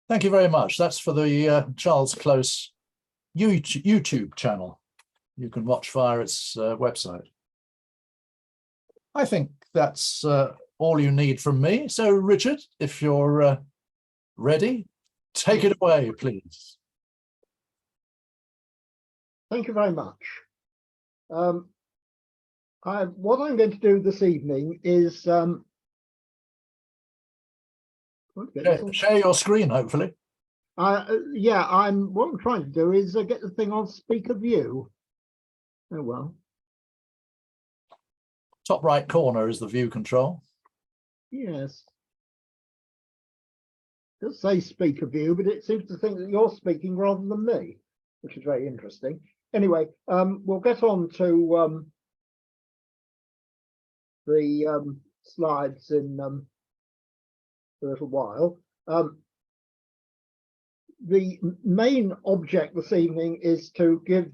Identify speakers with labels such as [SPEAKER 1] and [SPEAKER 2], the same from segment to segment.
[SPEAKER 1] Thank you very much. That's for the Charles Close YouTube channel. You can watch via its website. I think that's all you need from me. So, Richard, if you're ready, take it away, please.
[SPEAKER 2] Thank you very much. What I'm going to do this evening is
[SPEAKER 1] share your screen, hopefully.
[SPEAKER 2] yeah, what I'm trying to do is get the thing on speaker view. Oh well.
[SPEAKER 1] Top right corner is the view control.
[SPEAKER 2] Yes. It does say speaker view, but it seems to think that you're speaking rather than me, which is very interesting. Anyway, we'll get on to the slides in a little while. The main object this evening is to give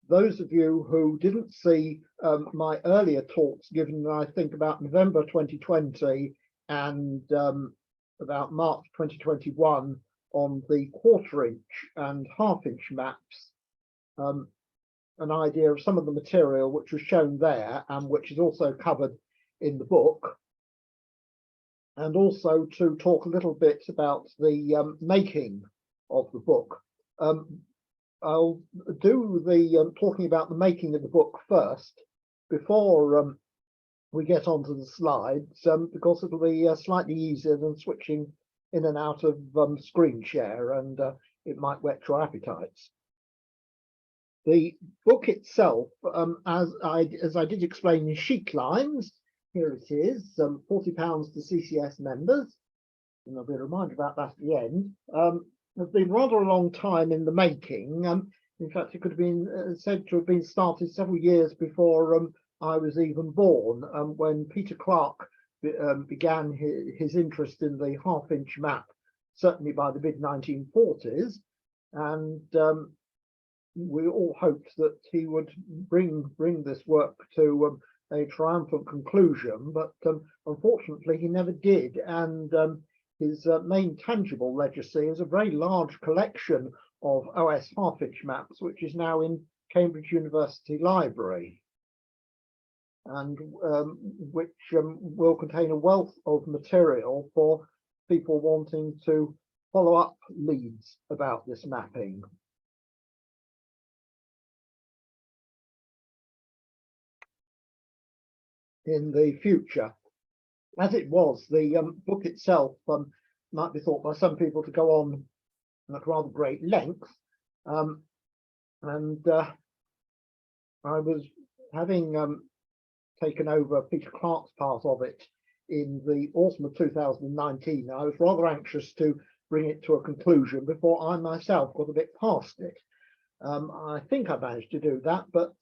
[SPEAKER 2] those of you who didn't see my earlier talks given, I think, about November 2020 and about March 2021 on the 1/4 inch and 1/2 inch maps, an idea of some of the material which was shown there and which is also covered in the book, and also to talk a little bit about the making of the book. I'll do the talking about the making of the book first before we get onto the slides, because it'll be slightly easier than switching in and out of screen share, and it might whet your appetites. The book itself, as I did explain in sheet lines, here it is, £40 to CCS members, and I'll be reminded about that at the end. Has been rather a long time in the making. In fact, it could have been said to have been started several years before I was even born, when Peter Clark began his interest in the 1/2 inch map, certainly by the mid-1940s, and we all hoped that he would bring this work to a triumphant conclusion, but unfortunately he never did. And his main tangible legacy is a very large collection of OS 1/2 inch maps, which is now in Cambridge University Library, and which will contain a wealth of material for people wanting to follow up leads about this mapping. In the future. As it was, the book itself might be thought by some people to go on at rather great length, and I was having taken over Peter Clark's part of it in the autumn of 2019. I was rather anxious to bring it to a conclusion before I myself got a bit past it. I think I managed to do that, but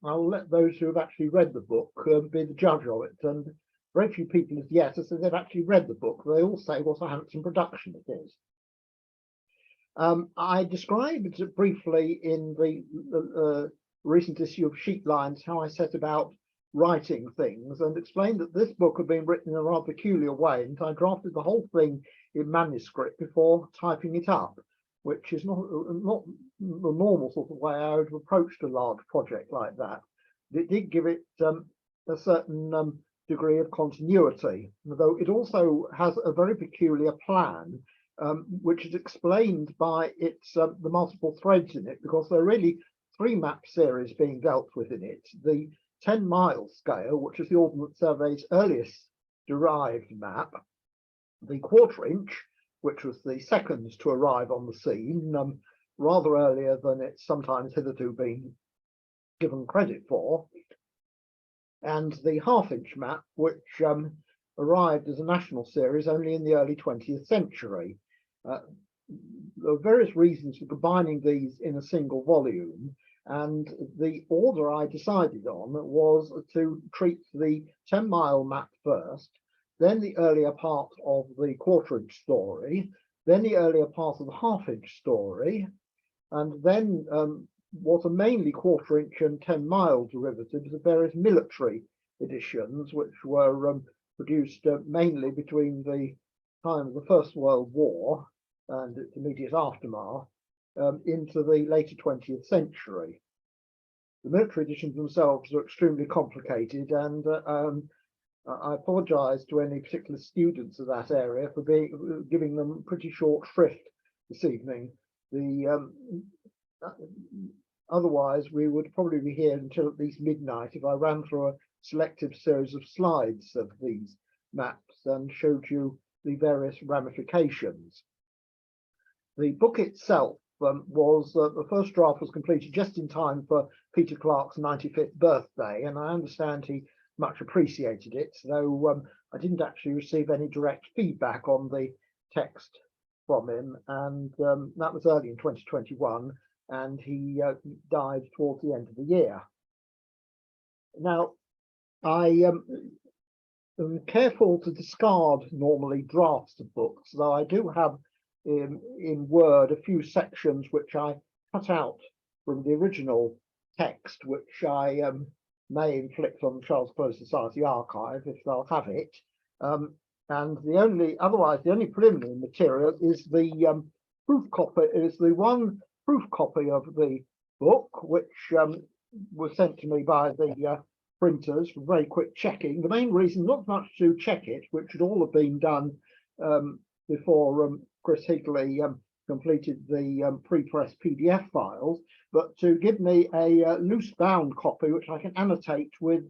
[SPEAKER 2] I'll let those who have actually read the book be the judge of it. And very few people as yet have said they've actually read the book. They all say what a handsome production it is. I described briefly in the recent issue of Sheet Lines how I set about writing things, and explained that this book had been written in a rather peculiar way, and I drafted the whole thing in manuscript before typing it up, which is not the normal sort of way I would have approached a large project like that. It did give it a certain degree of continuity, though it also has a very peculiar plan, which is explained by its the multiple threads in it, because there are really 3 map series being dealt with in it. The 10-mile scale, which is the Ordnance Survey's earliest derived map, the 1/4 inch, which was the second to arrive on the scene, rather earlier than it's sometimes hitherto been given credit for, and the 1/2 inch map, which arrived as a national series only in the early 20th century. There are various reasons for combining these in a single volume, and the order I decided on was to treat the 10-mile map first, then the earlier part of the 1/4 inch story, then the earlier part of the 1/2 inch story, and then what are mainly 1/4 inch and 10-mile derivatives of various military editions, which were produced mainly between the time of the First World War and its immediate aftermath into the later 20th century. The military editions themselves are extremely complicated, and I apologise to any particular students of that area for giving them pretty short shrift this evening. Otherwise, we would probably be here until at least midnight if I ran through a selective series of slides of these maps and showed you the various ramifications. The book itself was the first draft was completed just in time for Peter Clarke's 95th birthday, and I understand he much appreciated it, though I didn't actually receive any direct feedback on the text from him, and that was early in 2021, and he died towards the end of the year. Now, I am careful to discard normally drafts of books, though I do have in Word a few sections which I cut out from the original text, which I may inflict on the Charles Close Society archive if they'll have it. And the only preliminary material is the proof copy, is the one proof copy of the book, which was sent to me by the printers for very quick checking. The main reason, not much to check it, which should all have been done before Chris Higley completed the pre-press PDF files, but to give me a loose bound copy which I can annotate with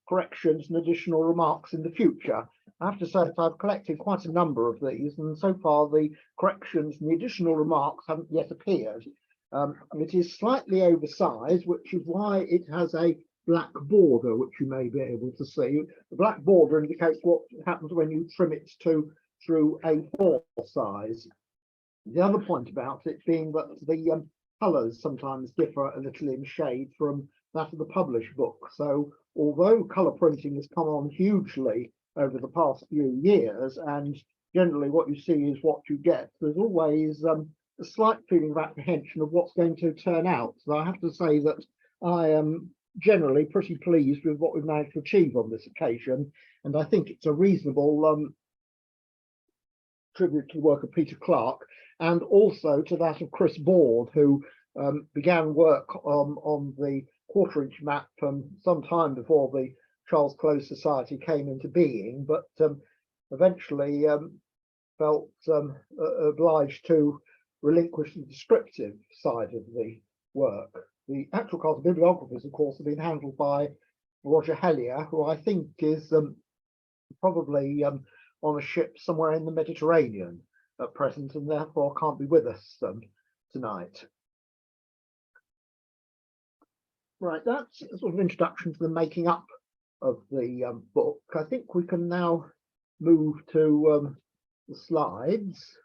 [SPEAKER 2] corrections and additional remarks in the future. I have to say that I've collected quite a number of these, and so far the corrections and the additional remarks haven't yet appeared. It is slightly oversized, which is why it has a black border, which you may be able to see. The black border indicates what happens when you trim it through A4 size. The other point about it being that the colours sometimes differ a little in shade from that of the published book. So although colour printing has come on hugely over the past few years, and generally what you see is what you get, there's always a slight feeling of apprehension of what's going to turn out. So I have to say that I am generally pretty pleased with what we've managed to achieve on this occasion, and I think it's a reasonable tribute to the work of Peter Clarke, and also to that of Chris Board, who began work on the quarter-inch map some time before the Charles Close Society came into being, but eventually felt obliged to relinquish the descriptive side of the work. The actual cast of bibliographies, of course, have been handled by Roger Hellier, who I think is probably on a ship somewhere in the Mediterranean at present, and therefore can't be with us tonight. Right, that's a sort of introduction to the making up of the book. I think we can now move to the slides.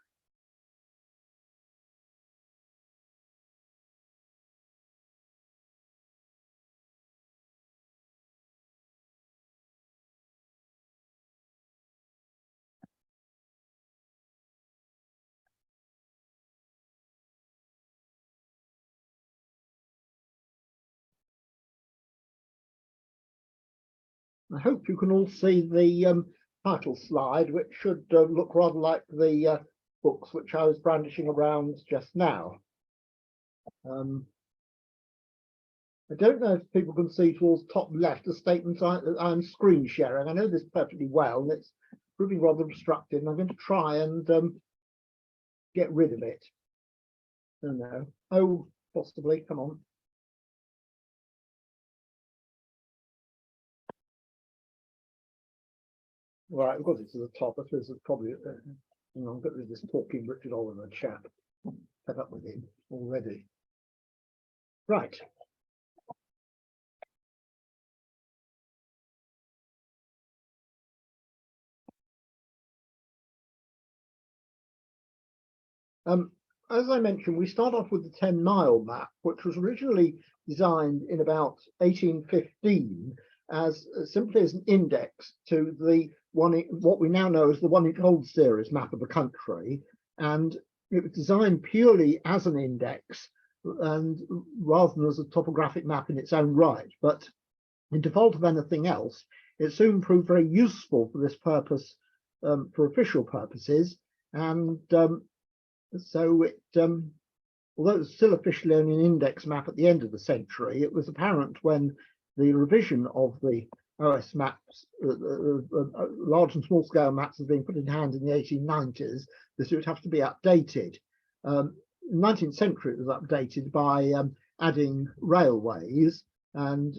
[SPEAKER 2] I hope you can all see the title slide, which should look rather like the books which I was brandishing around just now. I don't know if people can see towards top left a statement that I'm screen sharing. I know this perfectly well, and it's proving rather obstructive, and I'm going to try and get rid of it. Oh no. Oh, possibly. Come on. Right, I've got it to the top. I suppose it's probably, I've got rid of this talking Richard Oliver chap. Fed up with him already. Right. As I mentioned, we start off with the 10-mile map, which was originally designed in about 1815 as simply as an index to the what we now know as the 1-inch old series map of the country, and it was designed purely as an index and rather than as a topographic map in its own right. But in default of anything else, it soon proved very useful for this purpose, for official purposes, and So it, although it was still officially only an index map at the end of the century, it was apparent when the revision of the OS maps, large and small scale maps, was being put in hand in the 1890s, that it would have to be updated. In the 19th century, it was updated by adding railways. And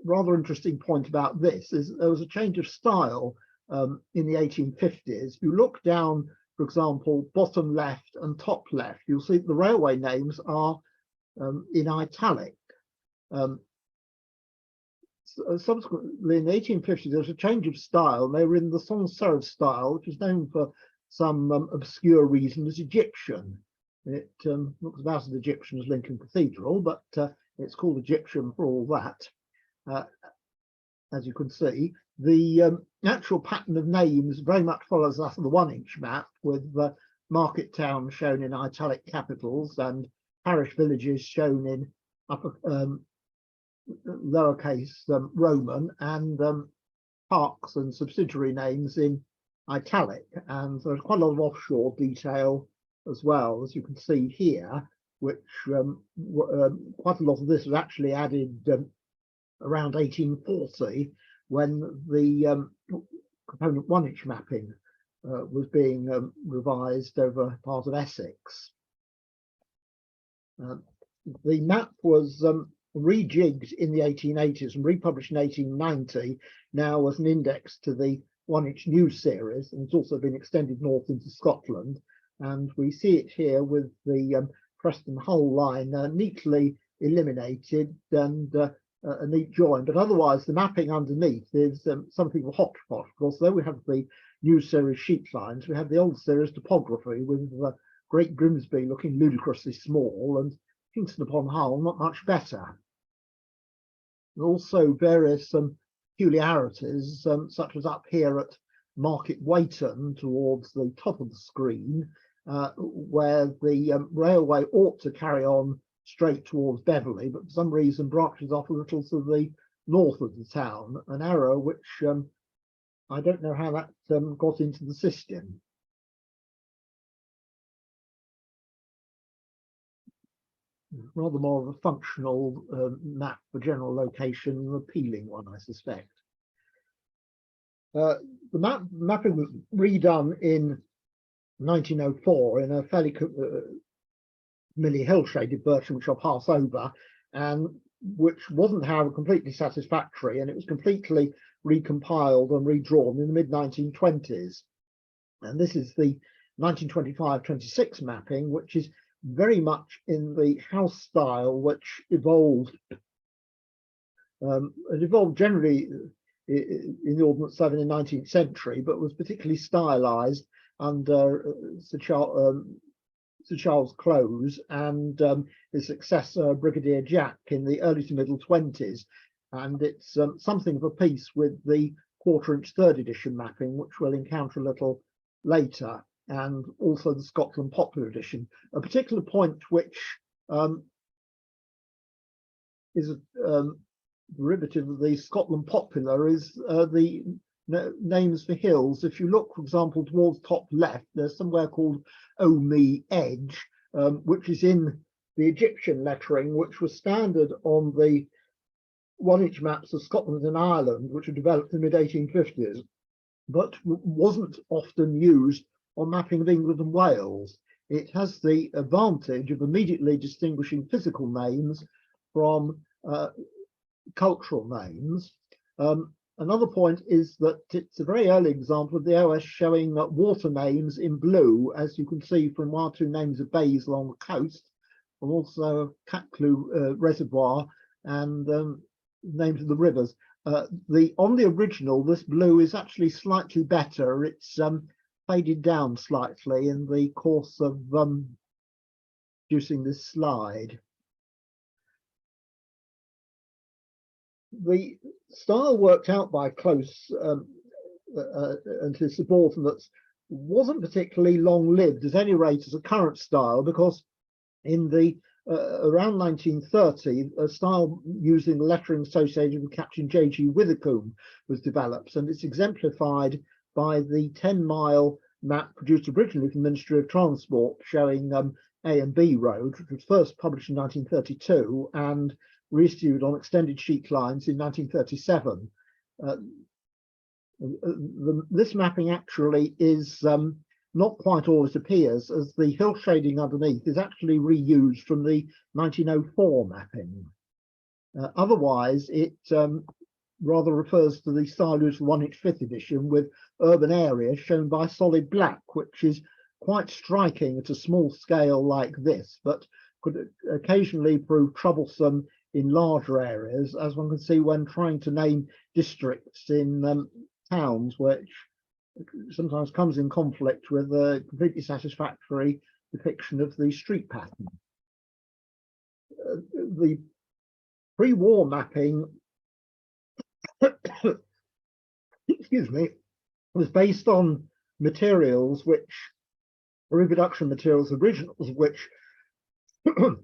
[SPEAKER 2] rather interesting point about this is there was a change of style in the 1850s. If you look down, for example, bottom left and top left, you'll see that the railway names are in italic. Subsequently, in the 1850s, there was a change of style. They were in the sans serif style, which is known for some obscure reason as Egyptian. It looks about as Egyptian as Lincoln Cathedral, but it's called Egyptian for all that. As you can see, the actual pattern of names very much follows that of the 1-inch map, with market towns shown in italic capitals and parish villages shown in upper lowercase Roman, and parks and subsidiary names in italic. And there's quite a lot of offshore detail as well, as you can see here, which quite a lot of this was actually added around 1840, when the component 1-inch mapping was being revised over part of Essex. The map was rejigged in the 1880s and republished in 1890, now as an index to the 1-inch news series, and it's also been extended north into Scotland. And we see it here with the Preston Hull line neatly eliminated and a neat join, but otherwise the mapping underneath is something of a hodgepodge. Of course, though we have the new series sheet lines, we have the old series topography with Great Grimsby looking ludicrously small and Kingston upon Hull not much better. And also various peculiarities, such as up here at Market Weighton towards the top of the screen, where the railway ought to carry on straight towards Beverley, but for some reason branches off a little to the north of the town, an error which I don't know how that got into the system. Rather more of a functional map for general location, an appealing one, I suspect. The mapping was redone in 1904 in a fairly familiar hill-shaded version, which I'll pass over, and which wasn't, however, completely satisfactory, and it was completely recompiled and redrawn in the mid-1920s. And this is the 1925-26 mapping, which is very much in the house style, which evolved. It evolved generally in the Ordnance Survey in the 19th century, but was particularly stylized under Sir Charles Clowes and his successor Brigadier Jack in the early to middle 20s. And it's something of a piece with the 1/4-inch 3rd edition mapping, which we'll encounter a little later, and also the Scotland Popular edition. A particular point which is a derivative of the Scotland Popular is the names for hills. If you look, for example, towards top left, there's somewhere called Omi Edge, which is in the Egyptian lettering, which was standard on the 1-inch maps of Scotland and Ireland, which were developed in the mid-1850s, but wasn't often used on mapping of England and Wales. It has the advantage of immediately distinguishing physical names from cultural names. Another point is that it's a very early example of the OS showing water names in blue, as you can see from 1 or 2 names of bays along the coast, and also Catclew Reservoir and names of the rivers. On the original, this blue is actually slightly better. It's faded down slightly in the course of producing this slide. The style worked out by Close and his subordinates wasn't particularly long-lived, at any rate as a current style, because in the around 1930, a style using the lettering associated with Captain J.G. Withercombe was developed, and it's exemplified by the 10-mile map produced originally from the Ministry of Transport showing A and B roads, which was first published in 1932 and reissued on extended sheet lines in 1937. This mapping actually is not quite all it appears, as the hill shading underneath is actually reused from the 1904 mapping. Otherwise, it rather refers to the style used for 1-inch 5th edition, with urban areas shown by solid black, which is quite striking at a small scale like this, but could occasionally prove troublesome in larger areas, as one can see when trying to name districts in towns, which sometimes comes in conflict with a completely satisfactory depiction of the street pattern. The pre-war mapping excuse me, was based on materials which, reproduction materials, originals of which the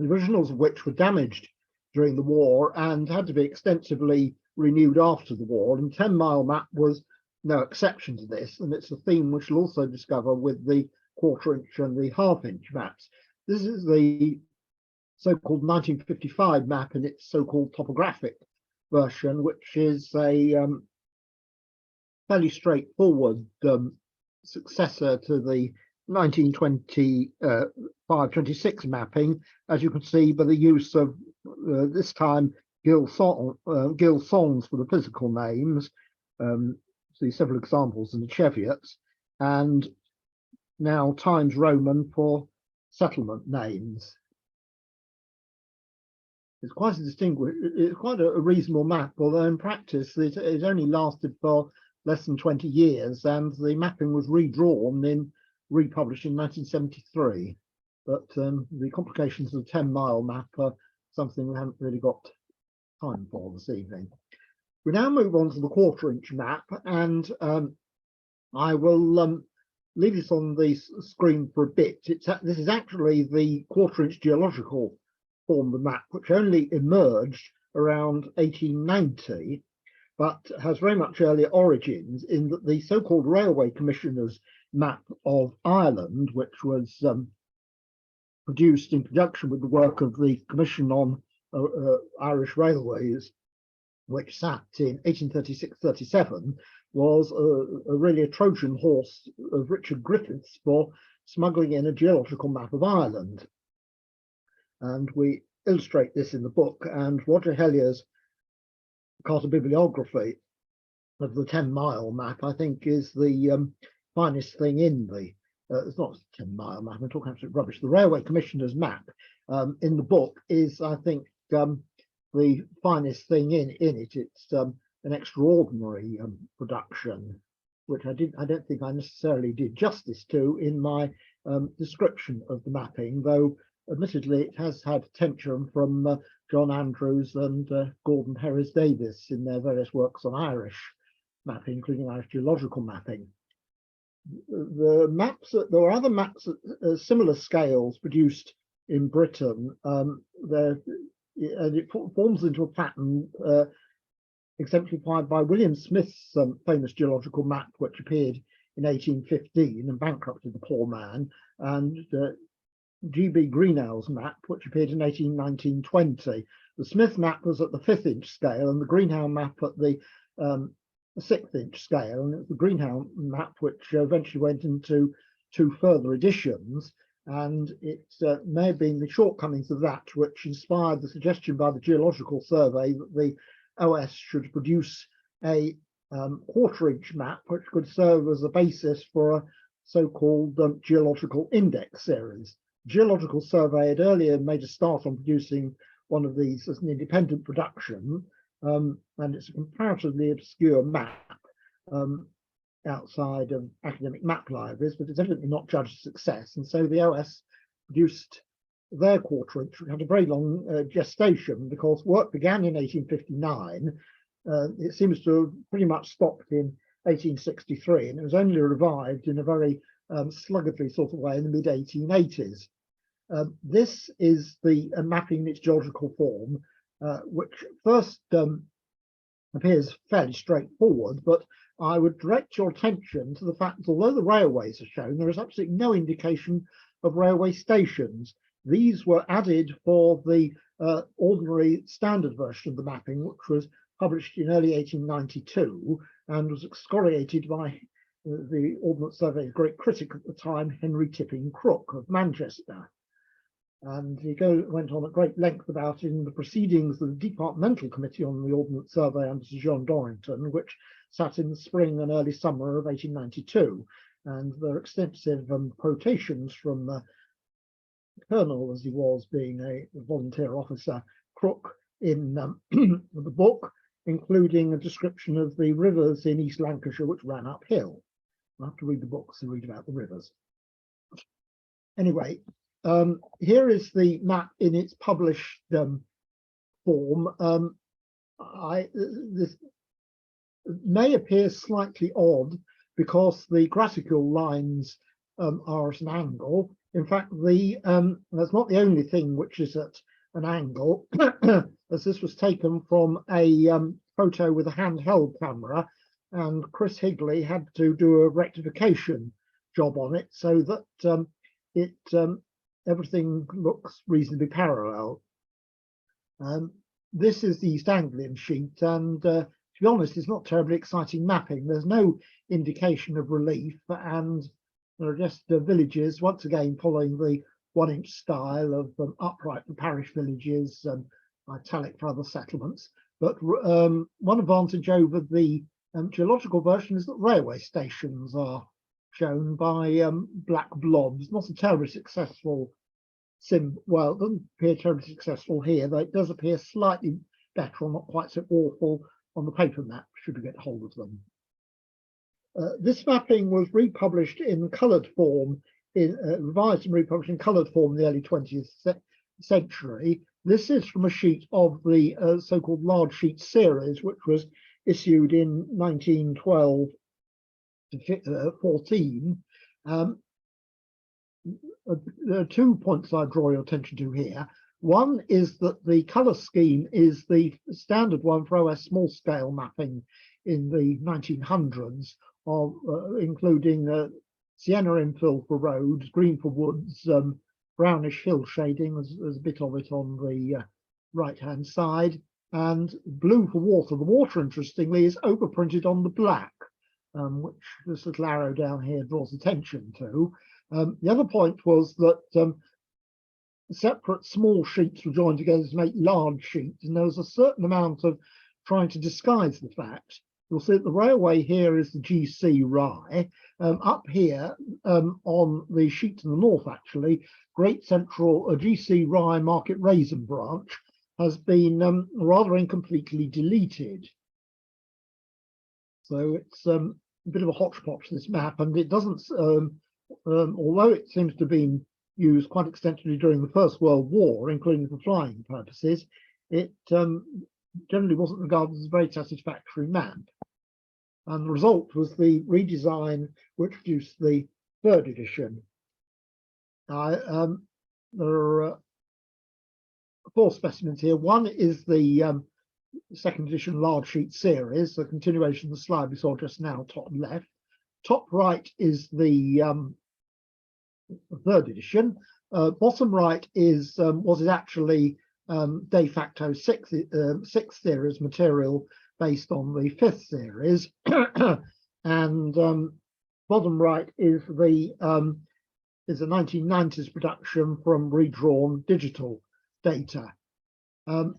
[SPEAKER 2] originals of which were damaged during the war and had to be extensively renewed after the war, and 10 Mile Map was no exception to this, and it's a theme which you'll also discover with the 1/4 inch and the 1/2 inch maps. This is the so-called 1955 map in its so-called topographic version, which is a fairly straightforward successor to the 1925-26 mapping, as you can see by the use of this time Gill songs for the physical names. See several examples in the Cheviots, and now Times Roman for settlement names. It's quite a it's quite a reasonable map, although in practice it only lasted for less than 20 years, and the mapping was redrawn in republished in 1973. But the complications of the 10 Mile Map are something we haven't really got time for this evening. We now move on to the 1/4 inch map, and I will leave this on the screen for a bit. This is actually the 1/4 inch geological form of the map, which only emerged around 1890, but has very much earlier origins in that the so-called Railway Commissioner's Map of Ireland, which was produced in conjunction with the work of the Commission on Irish Railways, which sat in 1836-37, was really a Trojan horse of Richard Griffiths for smuggling in a geological map of Ireland. And we illustrate this in the book, and Roger Hellier's cartobibliography of the 10 Mile Map, I think, is the finest thing in the, it's not a 10 Mile Map, I'm talking absolute rubbish. The Railway Commissioner's Map in the book is, I think, the finest thing in it. It's an extraordinary production, which I don't think I necessarily did justice to in my description of the mapping, though admittedly it has had attention from John Andrews and Gordon Harris Davis in their various works on Irish mapping, including Irish geological mapping. The maps, there are other maps at similar scales produced in Britain. And it forms into a pattern exemplified by William Smith's famous geological map, which appeared in 1815 and bankrupted the poor man, and G.B. Greenhow's map, which appeared in 1819-20. The Smith map was at the 5th inch scale, and the Greenhow map at the 6th inch scale. And it's the Greenhow map which eventually went into 2 further editions. And it may have been the shortcomings of that which inspired the suggestion by the Geological Survey that the OS should produce a 1/4 inch map which could serve as a basis for a so-called geological index series. Geological Survey had earlier made a start on producing one of these as an independent production, and it's a comparatively obscure map outside of academic map libraries, but it's evidently not judged a success, and so the OS produced their 1/4 inch, which had a very long gestation, because work began in 1859. It seems to have pretty much stopped in 1863, and it was only revived in a very sluggardly sort of way in the mid-1880s. This is the mapping in its geological form. which first appears fairly straightforward, but I would direct your attention to the fact that although the railways are shown, there is absolutely no indication of railway stations. These were added for the ordinary standard version of the mapping, which was published in early 1892 and was excoriated by the Ordnance Survey's great critic at the time, Henry Tipping Crook of Manchester. And he went on at great length about it in the proceedings of the Departmental Committee on the Ordnance Survey under Sir John Dorrington, which sat in the spring and early summer of 1892. And there are extensive quotations from the colonel, as he was, being a volunteer officer, Crook, in the book, including a description of the rivers in East Lancashire which ran uphill. I have to read the books to read about the rivers. Anyway, here is the map in its published form. This may appear slightly odd because the gratical lines are at an angle. In fact, that's not the only thing which is at an angle, as this was taken from a photo with a handheld camera, and Chris Higley had to do a rectification job on it so that everything looks reasonably parallel. This is the East Anglian sheet, and to be honest, it's not terribly exciting mapping. There's no indication of relief, and there are just villages, once again following the 1-inch style of upright for parish villages and italic for other settlements. But one advantage over the geological version is that railway stations are shown by black blobs. Not a terribly successful well, it doesn't appear terribly successful here, though it does appear slightly better, or not quite so awful, on the paper map, should we get hold of them. This mapping was republished in coloured form, revised and republished in coloured form in the early 20th century. This is from a sheet of the so-called large sheet series, which was issued in 1912 to 14. There are 2 points I draw your attention to here. One is that the colour scheme is the standard one for OS small scale mapping in the 1900s, of including sienna infill for roads, green for woods, brownish hill shading, there's a bit of it on the right-hand side, and blue for water. The water, interestingly, is overprinted on the black, which this little arrow down here draws attention to. The other point was that separate small sheets were joined together to make large sheets, and there was a certain amount of trying to disguise the fact. You'll see that the railway here is the GC Rye. Up here on the sheet to the north, actually, Great Central GC Rye Market Raisin branch has been rather incompletely deleted. So it's a bit of a hodgepodge, this map, and it doesn't, although it seems to have been used quite extensively during the First World War, including for flying purposes, it generally wasn't regarded as a very satisfactory map. And the result was the redesign which produced the 3rd edition. There are 4 specimens here. One is the 2nd edition large sheet series, the continuation of the slide we saw just now, top left. Top right is the 3rd edition. Bottom right is what is actually de facto 6th series material based on the 5th series, and bottom right is a 1990s production from redrawn digital data. At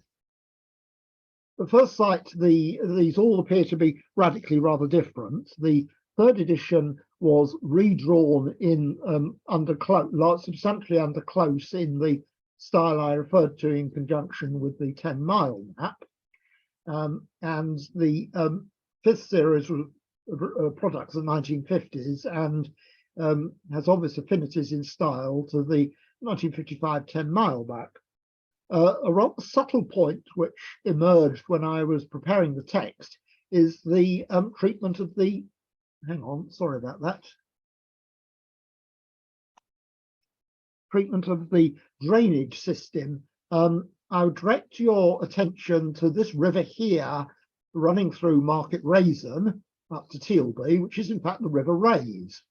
[SPEAKER 2] first sight, these all appear to be radically rather different. The 3rd edition was redrawn in substantially under close in the style I referred to in conjunction with the 10-mile map. And the 5th series products of the 1950s and has obvious affinities in style to the 1955 10-mile map. A rather subtle point which emerged when I was preparing the text is the treatment of the, hang on, sorry about that, treatment of the drainage system. I would direct your attention to this river here running through Market Raisin up to Tealby, which is in fact the River Raise.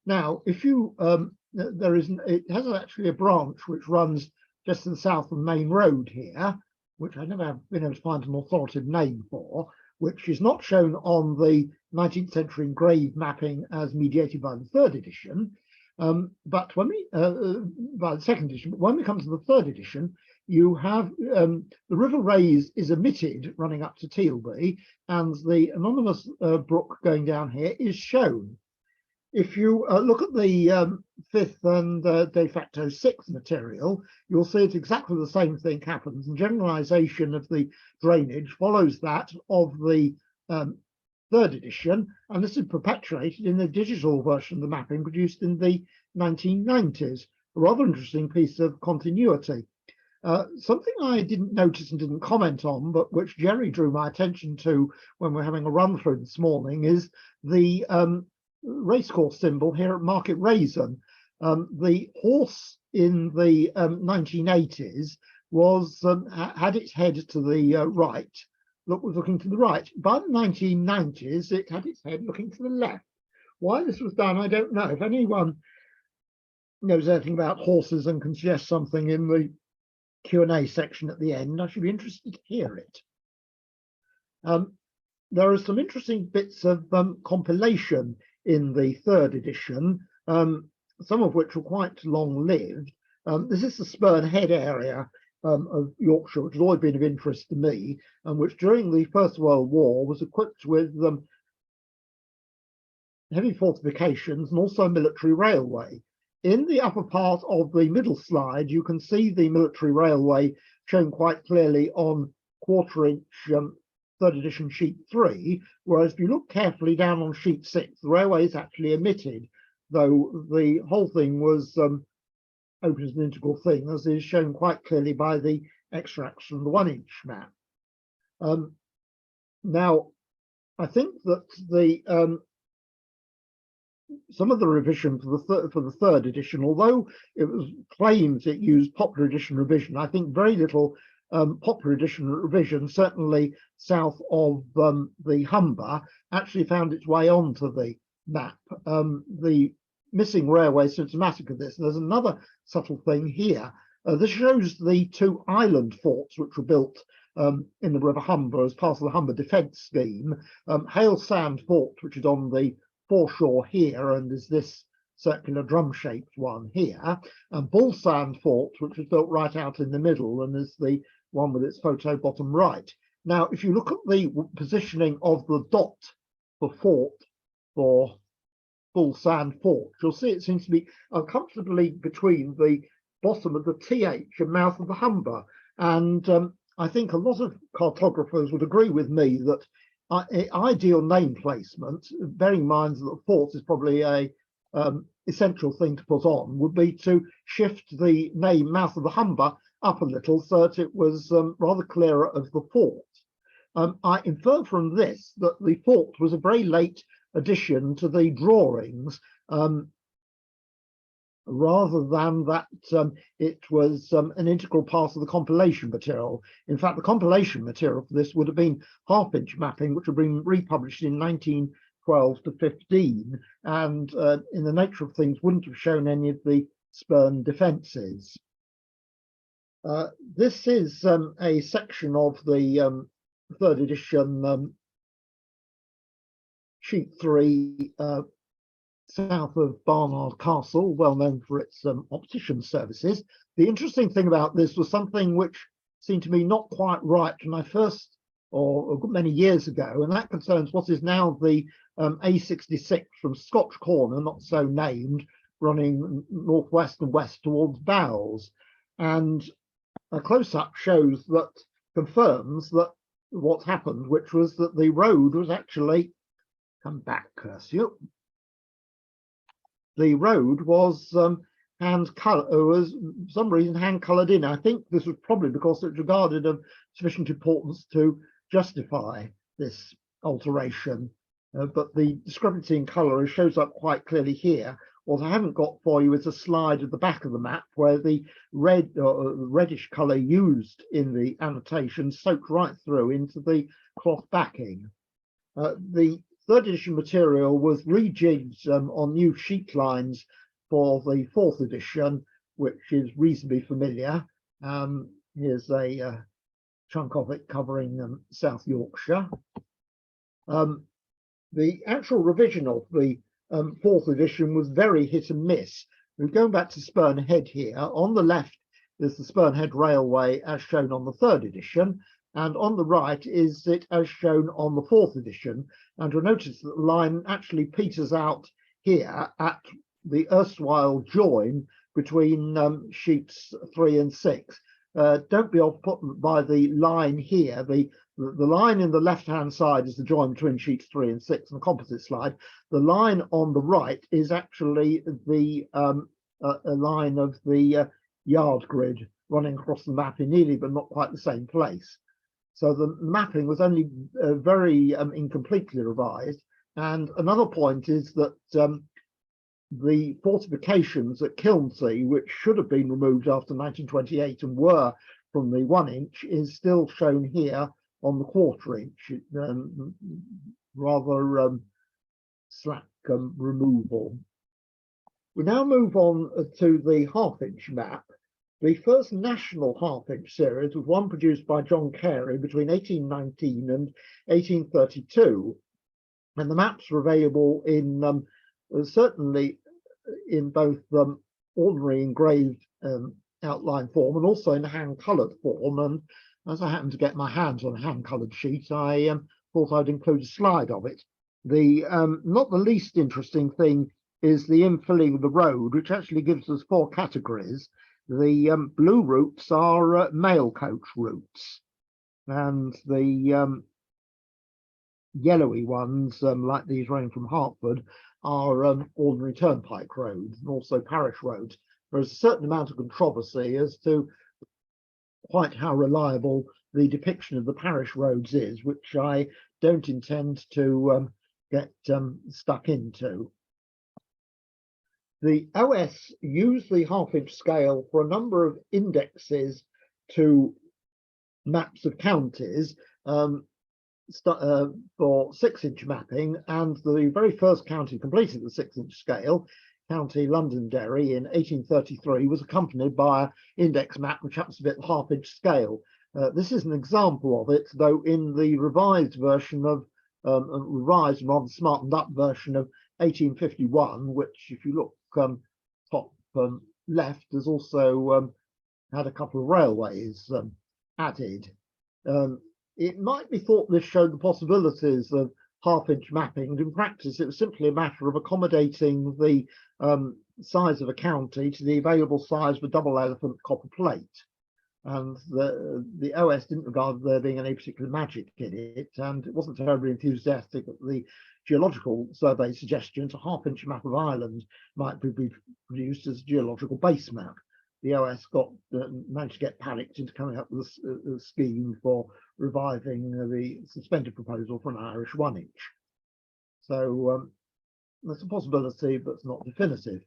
[SPEAKER 2] Now, if you, it has actually a branch which runs just to the south of Main Road here, which I never have been able to find an authoritative name for, which is not shown on the 19th century engraved mapping as mediated by the third edition. But when we, by the second edition, but when we come to the third edition, you have the River Raise is omitted running up to Tealby, and the anonymous brook going down here is shown. If you look at the fifth and de facto sixth material, you'll see it's exactly the same thing happens. And generalization of the drainage follows that of the third edition, and this is perpetuated in the digital version of the mapping produced in the 1990s. A rather interesting piece of continuity. Something I didn't notice and didn't comment on, but which Jerry drew my attention to when we're having a run through this morning, is the racecourse symbol here at Market Raisin. The horse in the 1980s was had its head to the right, was looking to the right. By the 1990s, it had its head looking to the left. Why this was done, I don't know. If anyone knows anything about horses and can suggest something in the Q&A section at the end, I should be interested to hear it. There are some interesting bits of compilation in the third edition, some of which were quite long-lived. This is the Spurn Head area of Yorkshire, which has always been of interest to me, and which during the First World War was equipped with heavy fortifications and also a military railway. In the upper part of the middle slide, you can see the military railway shown quite clearly on quarter-inch third edition sheet 3, whereas if you look carefully down on sheet 6, the railway is actually omitted, though the whole thing was open as an integral thing, as is shown quite clearly by the extracts from the 1-inch map. Now, I think that the some of the revision for the third edition, although it was claimed it used popular edition revision, I think very little popular edition revision, certainly south of the Humber, actually found its way onto the map. The missing railway is symptomatic of this. And there's another subtle thing here. This shows the 2 island forts which were built in the River Humber as part of the Humber Defence Scheme. Hale Sand Fort, which is on the foreshore here, and is this circular drum-shaped one here, and Bull Sand Fort, which was built right out in the middle and is the one with its photo bottom right. Now, if you look at the positioning of the dot for fort for Bull Sand Fort, you'll see it seems to be uncomfortably between the bottom of the TH and mouth of the Humber. And I think a lot of cartographers would agree with me that ideal name placement, bearing in mind that the fort is probably a essential thing to put on, would be to shift the name mouth of the Humber up a little so that it was rather clearer of the fort. I infer from this that the fort was a very late addition to the drawings, rather than that it was an integral part of the compilation material. In fact, the compilation material for this would have been half-inch mapping, which had been republished in 1912 to 15, and in the nature of things wouldn't have shown any of the Spurn defences. This is a section of the third edition sheet 3 south of Barnard Castle, well known for its optician services. The interesting thing about this was something which seemed to me not quite right when I first, or many years ago, and that concerns what is now the A66 from Scotch Corner, not so named, running northwest and west towards Bowles. And a close-up shows that, confirms that what happened, which was that the road was actually, come back, curse you. The road was hand colored, was for some reason hand colored in. I think this was probably because it was regarded of sufficient importance to justify this alteration. But the discrepancy in color shows up quite clearly here, What I haven't got for you is a slide at the back of the map where the red or reddish colour used in the annotation soaked right through into the cloth backing. The third edition material was rejigged on new sheet lines for the fourth edition, which is reasonably familiar. Here's a chunk of it covering South Yorkshire. The actual revision of the fourth edition was very hit and miss. We're going back to Spurn Head here. On the left is the Spurn Head Railway as shown on the third edition, and on the right is it as shown on the fourth edition. And you'll notice that the line actually peters out here at the erstwhile join between sheets 3 and 6. Don't be off-put by the line here. The line in the left-hand side is the join between sheets 3 and 6 on the composite slide. The line on the right is actually the a line of the yard grid running across the map in nearly but not quite the same place. So the mapping was only very incompletely revised. And another point is that the fortifications at Kilnsea, which should have been removed after 1928 and were from the 1 inch, is still shown here on the 1/4 inch, rather slack removal. We now move on to the 1/2 inch map. The first national 1/2 inch series was one produced by John Carey between 1819 and 1832. And the maps were available in certainly in both ordinary engraved outline form and also in hand-coloured form. And as I happened to get my hands on a hand-coloured sheet, I thought I'd include a slide of it. The not the least interesting thing is the infilling of the road, which actually gives us 4 categories. The blue routes are mail coach routes, and the yellowy ones, like these running from Hertford, are ordinary turnpike roads and also parish roads. There's a certain amount of controversy as to quite how reliable the depiction of the parish roads is, which I don't intend to get stuck into. The OS used the 1/2 inch scale for a number of indexes to maps of counties for 6 inch mapping, and the very first county completed the 6 inch scale, County Londonderry in 1833, was accompanied by an index map which happens to be at the 1/2 inch scale. This is an example of it, though in the revised version of revised and rather smartened up version of 1851, which, if you look top left, has also had a couple of railways added. It might be thought this showed the possibilities of 1/2 inch mapping, and in practice it was simply a matter of accommodating the size of a county to the available size of a double elephant copper plate. And the OS didn't regard there being any particular magic in it, and it wasn't terribly enthusiastic at the geological survey suggestions. A 1/2 inch map of Ireland might be produced as a geological base map. The OS managed to get panicked into coming up with a scheme for reviving the suspended proposal for an Irish 1 inch. So that's a possibility, but it's not definitive.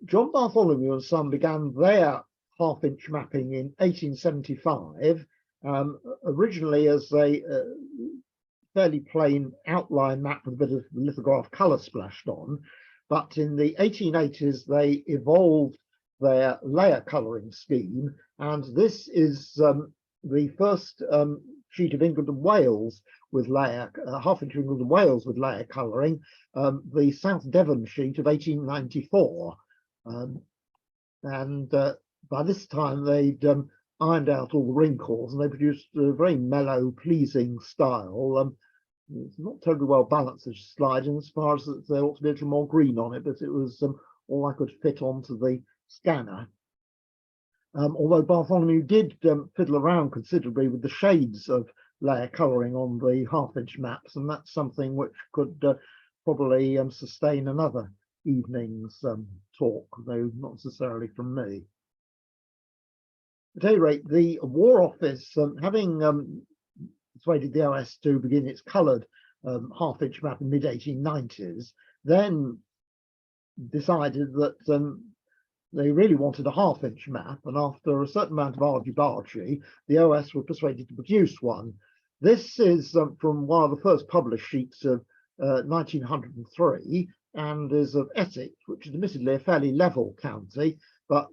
[SPEAKER 2] John Bartholomew and Son began their 1/2 inch mapping in 1875, originally as a fairly plain outline map with a bit of lithograph colour splashed on. But in the 1880s, they evolved their layer colouring scheme, and this is the first sheet of England and Wales with layer, 1/2 inch England and Wales with layer colouring, the South Devon sheet of 1894. And by this time they'd ironed out all the wrinkles, and they produced a very mellow, pleasing style. It's not terribly well balanced, this slide, in as far as there ought to be a little more green on it, but it was all I could fit onto the scanner. Although Bartholomew did fiddle around considerably with the shades of layer colouring on the 1/2 inch maps, and that's something which could probably sustain another evening's talk, though not necessarily from me. At any rate, the War Office, having persuaded the OS to begin its coloured 1/2 inch map in mid-1890s, then decided that they really wanted a half-inch map, and after a certain amount of argy-bargy, the OS were persuaded to produce one. This is from one of the first published sheets of 1903, and is of Essex, which is admittedly a fairly level county, but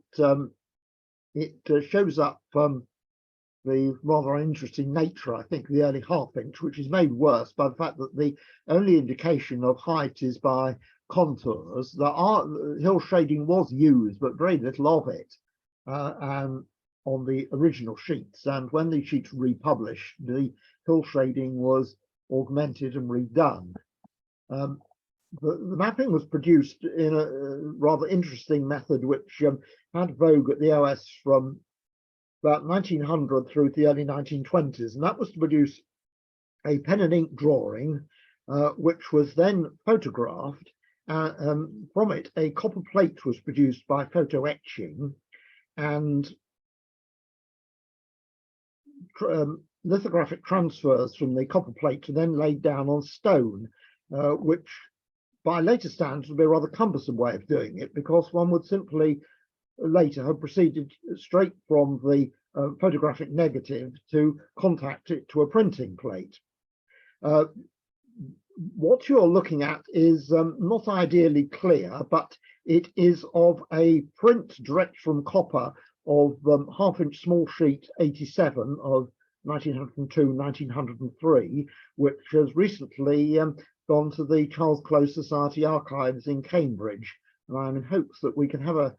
[SPEAKER 2] it shows up the rather interesting nature, I think, of the early half-inch, which is made worse by the fact that the only indication of height is by contours. Hill shading was used, but very little of it on the original sheets. And when the sheets were republished, the hill shading was augmented and redone. The mapping was produced in a rather interesting method, which had vogue at the OS from about 1900 through to the early 1920s, and that was to produce a pen and ink drawing, which was then photographed. From it, a copper plate was produced by photo etching, and lithographic transfers from the copper plate are then laid down on stone, which by later standards would be a rather cumbersome way of doing it, because one would simply later have proceeded straight from the photographic negative to contact it to a printing plate. What you're looking at is not ideally clear, but it is of a print direct from copper of half-inch small sheet 87 of 1902-1903, which has recently gone to the Charles Close Society archives in Cambridge. And I'm in hopes that we can have a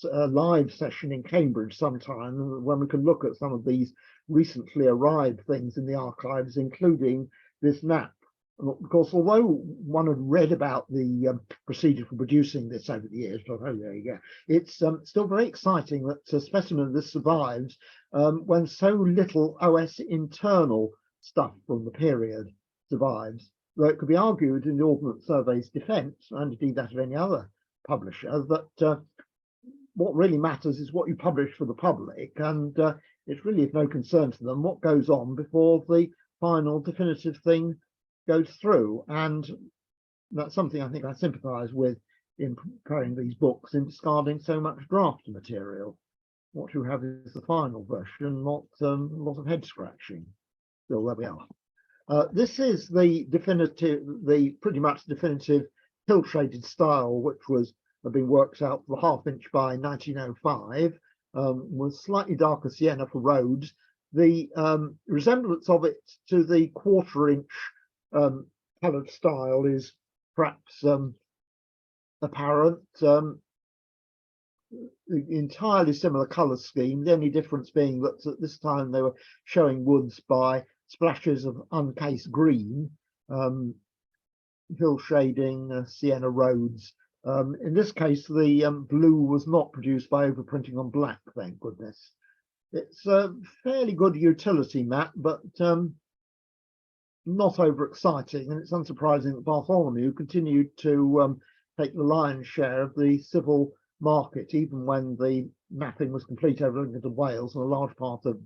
[SPEAKER 2] live session in Cambridge sometime when we can look at some of these recently arrived things in the archives, including this map. Because although one had read about the procedure for producing this over the years, but oh, there you go, it's still very exciting that a specimen of this survives when so little OS internal stuff from the period survives. Though it could be argued in the Ordnance Survey's defence, and indeed that of any other publisher, that what really matters is what you publish for the public, and it's really of no concern to them what goes on before the final definitive thing goes through. And that's something I think I sympathise with in preparing these books, in discarding so much draft material. What you have is the final version, not a lot of head scratching. Still, there we are. This is the definitive, the pretty much definitive hill shaded style, which was being worked out for the half-inch by 1905, was slightly darker sienna for roads. The resemblance of it to the quarter-inch coloured style is perhaps apparent. Entirely similar colour scheme, the only difference being that at this time they were showing woods by splashes of uncased green, hill shading, sienna roads. In this case, the blue was not produced by overprinting on black, thank goodness. It's a fairly good utility map, but not overexciting, and it's unsurprising that Bartholomew continued to take the lion's share of the civil market, even when the mapping was complete over England and Wales and a large part of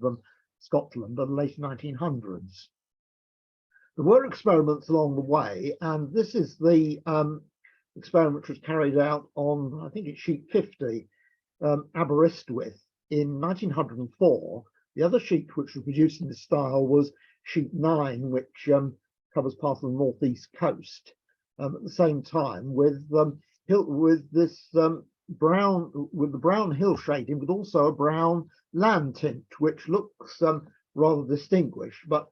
[SPEAKER 2] Scotland in the late 1900s. There were experiments along the way, and this is the experiment which was carried out on, I think it's sheet 50, Aberystwyth in 1904. The other sheet which was produced in this style was sheet 9, which covers part of the northeast coast. At the same time, with this brown, with the brown hill shading, but also a brown land tint, which looks rather distinguished, but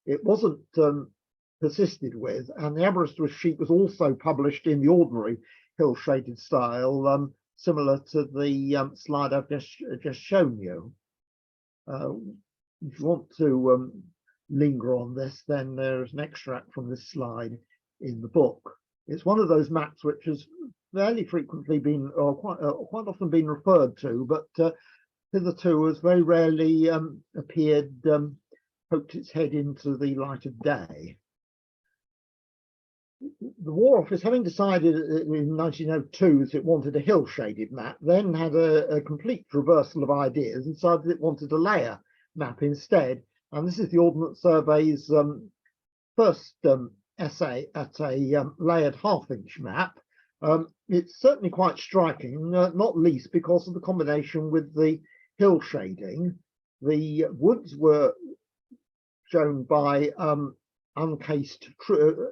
[SPEAKER 2] it wasn't persisted with. And the Aberystwyth sheet was also published in the ordinary hill shaded style, similar to the slide I've just shown you. If you want to linger on this, then there's an extract from this slide in the book. It's one of those maps which has fairly frequently been, or quite often been referred to, but hitherto has very rarely appeared, poked its head into the light of day. The War Office, having decided in 1902 that it wanted a hill shaded map, then had a complete reversal of ideas and decided it wanted a layer map instead. And this is the Ordnance Survey's first essay at a layered half-inch map. It's certainly quite striking, not least because of the combination with the hill shading. The woods were shown by uncased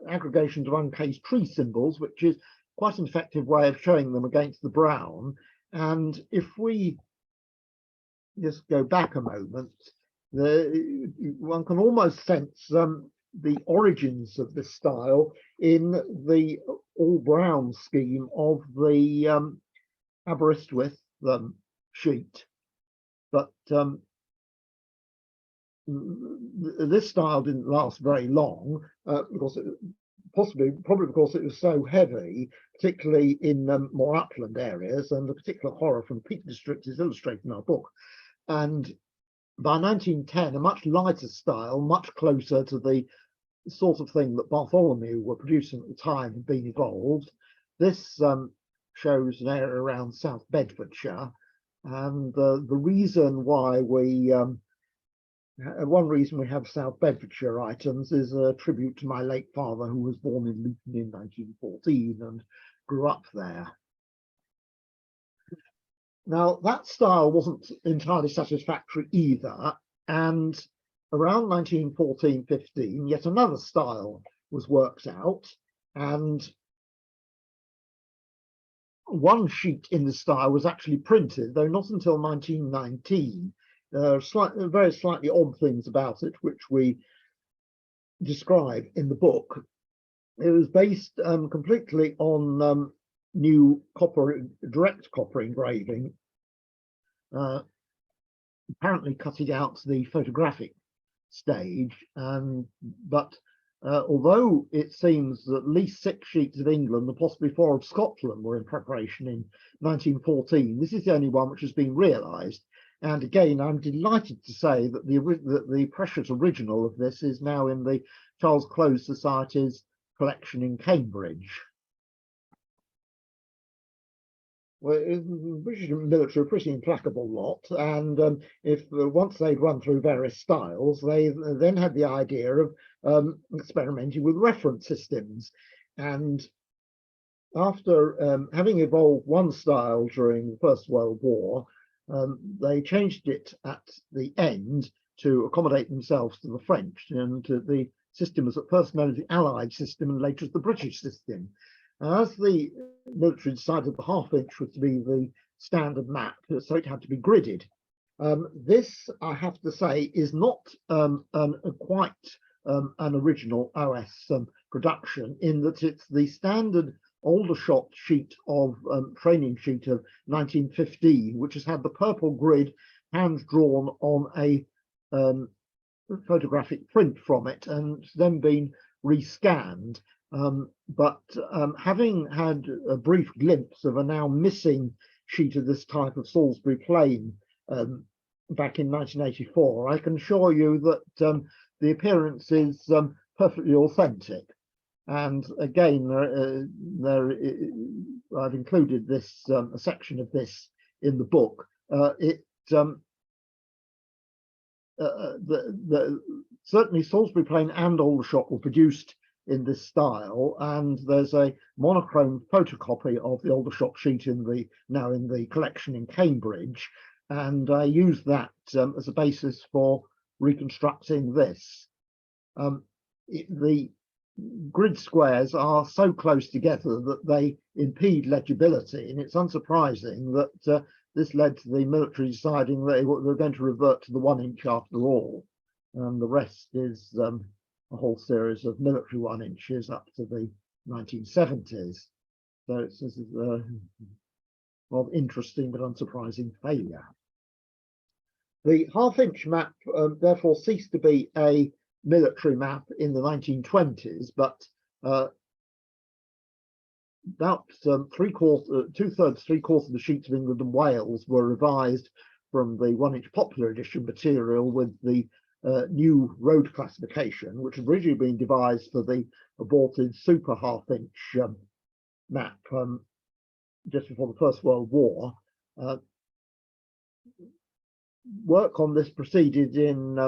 [SPEAKER 2] aggregations of uncased tree symbols, which is quite an effective way of showing them against the brown. And if we just go back a moment, one can almost sense the origins of this style in the all brown scheme of the Aberystwyth sheet. But this style didn't last very long because probably because it was so heavy, particularly in more upland areas, and the particular horror from Peak District is illustrated in our book. And by 1910, a much lighter style, much closer to the sort of thing that Bartholomew were producing at the time, had been evolved. This shows an area around South Bedfordshire, and the reason why we one reason we have South Bedfordshire items is a tribute to my late father, who was born in Luton in 1914 and grew up there. Now, that style wasn't entirely satisfactory either, and around 1914-15, yet another style was worked out, and one sheet in the style was actually printed, though not until 1919. Very slightly odd things about it, which we describe in the book. It was based completely on new direct copper engraving, apparently cutting out the photographic stage. But although it seems that at least 6 sheets of England and possibly 4 of Scotland were in preparation in 1914, this is the only one which has been realised. And again, I'm delighted to say that the precious original of this is now in the Charles Close Society's collection in Cambridge. Well, the British military are a pretty implacable lot, and once they'd run through various styles, they then had the idea of experimenting with reference systems. And after having evolved one style during the First World War, they changed it at the end to accommodate themselves to the French, and the system was at first known as the Allied system and later as the British system. As the military decided the half-inch was to be the standard map, so it had to be gridded. This, I have to say, is not quite an original OS production, in that it's the standard Aldershot sheet of training sheet of 1915, which has had the purple grid hand drawn on a photographic print from it, and then been rescanned. But having had a brief glimpse of a now missing sheet of this type of Salisbury Plain back in 1984, I can assure you that the appearance is perfectly authentic. And again, I've included this a section of this in the book. Certainly Salisbury Plain and Aldershot were produced in this style, and there's a monochrome photocopy of the Aldershot sheet now in the collection in Cambridge, and I used that as a basis for reconstructing this. The grid squares are so close together that they impede legibility, and it's unsurprising that this led to the military deciding that they were going to revert to the 1 inch after all, and the rest is a whole series of military 1 inches up to the 1970s. So it's a rather interesting but unsurprising failure. The half-inch map therefore ceased to be a military map in the 1920s, but about 2/3, 3/4 of the sheets of England and Wales were revised from the 1 inch popular edition material with the new road classification, which had originally been devised for the aborted super half-inch map just before the First World War. Work on this proceeded in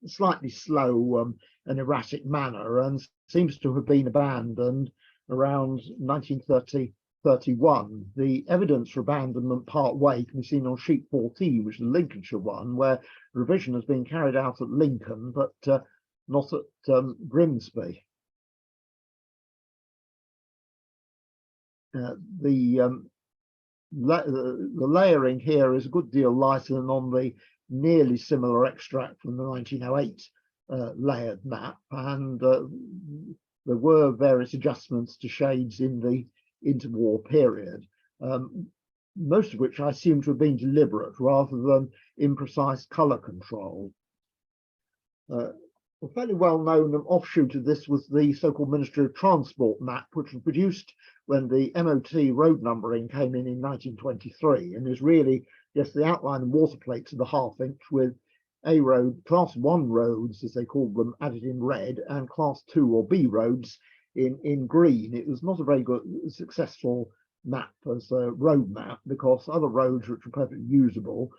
[SPEAKER 2] slightly slow and erratic manner, and seems to have been abandoned around 1930 31. The evidence for abandonment part way can be seen on sheet 14, which is the Lincolnshire one, where revision has been carried out at Lincoln, but not at Grimsby. The layering here is a good deal lighter than on the nearly similar extract from the 1908 layered map, and there were various adjustments to shades in the interwar period, most of which I seem to have been deliberate rather than imprecise colour control. A fairly well-known offshoot of this was the so-called Ministry of Transport map, which was produced when the MOT road numbering came in 1923, and is really just the outline and water plates of the half-inch with A road, class 1 roads, as they called them, added in red, and class 2 or B roads in green. It was not a very good, successful map as a road map, because other roads which were perfectly usable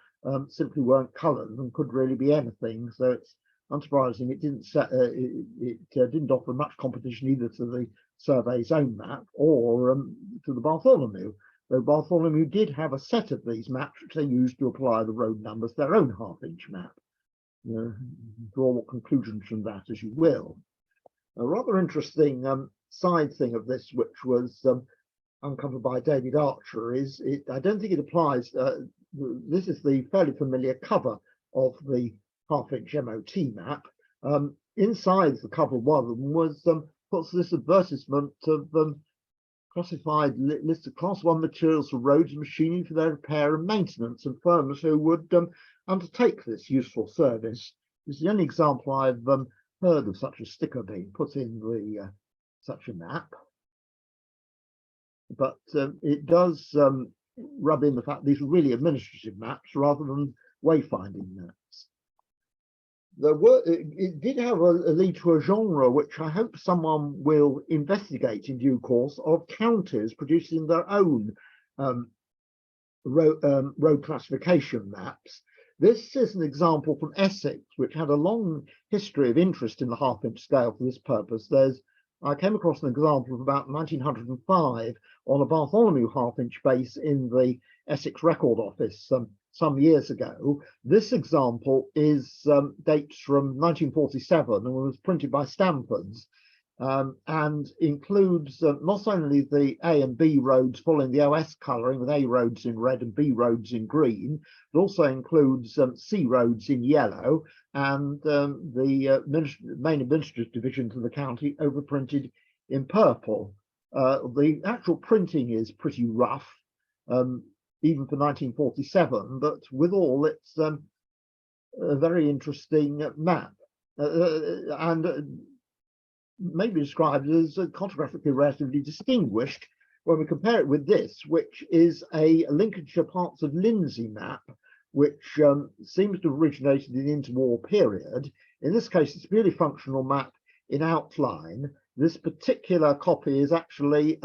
[SPEAKER 2] simply weren't coloured and could really be anything. So it's unsurprising it didn't offer much competition either to the survey's own map or to the Bartholomew. Though Bartholomew did have a set of these maps which they used to apply the road numbers, their own half-inch map. Draw what conclusions from that as you will. A rather interesting side thing of this, which was uncovered by David Archer, is I don't think it applies. This is the fairly familiar cover of the half-inch MOT map. Inside the cover of one of them was puts this advertisement of classified list of class 1 materials for roads and machinery for their repair and maintenance, and firms who would undertake this useful service. It's the only example I've heard of such a sticker being put in the such a map, but it does rub in the fact these are really administrative maps rather than wayfinding maps. It did have a lead to a genre which I hope someone will investigate in due course, of counties producing their own road classification maps. This is an example from Essex, which had a long history of interest in the half-inch scale for this purpose. I came across an example of about 1905 on a Bartholomew half-inch base in the Essex Record Office some years ago. This example dates from 1947 and was printed by Stamford's, and includes not only the A and B roads following the OS colouring with A roads in red and B roads in green, but also includes C roads in yellow, and the main administrative divisions of the county overprinted in purple. The actual printing is pretty rough, even for 1947, but with all, it's a very interesting map, and maybe described as cartographically relatively distinguished when we compare it with this, which is a Lincolnshire parts of Lindsey map, which seems to have originated in the interwar period. In this case, it's a purely functional map in outline. This particular copy is actually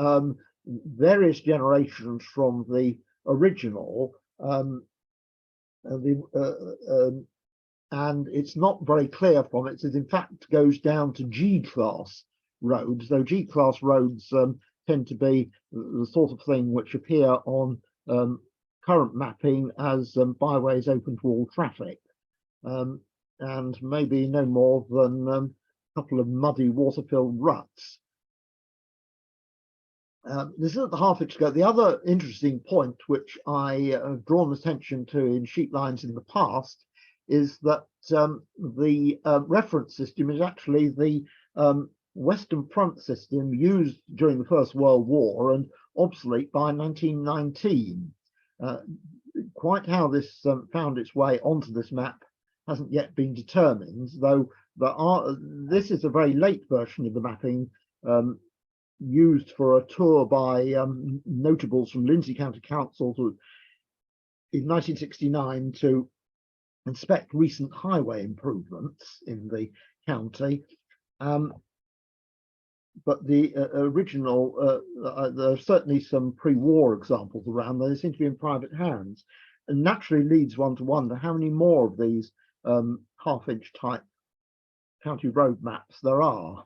[SPEAKER 2] various generations from the original, and it's not very clear from it. It in fact goes down to G-class roads, though G-class roads tend to be the sort of thing which appear on current mapping as byways open to all traffic, and maybe no more than a couple of muddy water-filled ruts. This is at the half-inch scale. The other interesting point which I have drawn attention to in sheet lines in the past is that the reference system is actually the Western Front system used during the First World War and obsolete by 1919. Quite how this found its way onto this map hasn't yet been determined, though this is a very late version of the mapping used for a tour by notables from Lindsey County Council in 1969 to inspect recent highway improvements in the county. But the original, there are certainly some pre-war examples around. They seem to be in private hands, and naturally leads one to wonder how many more of these half-inch type county road maps there are.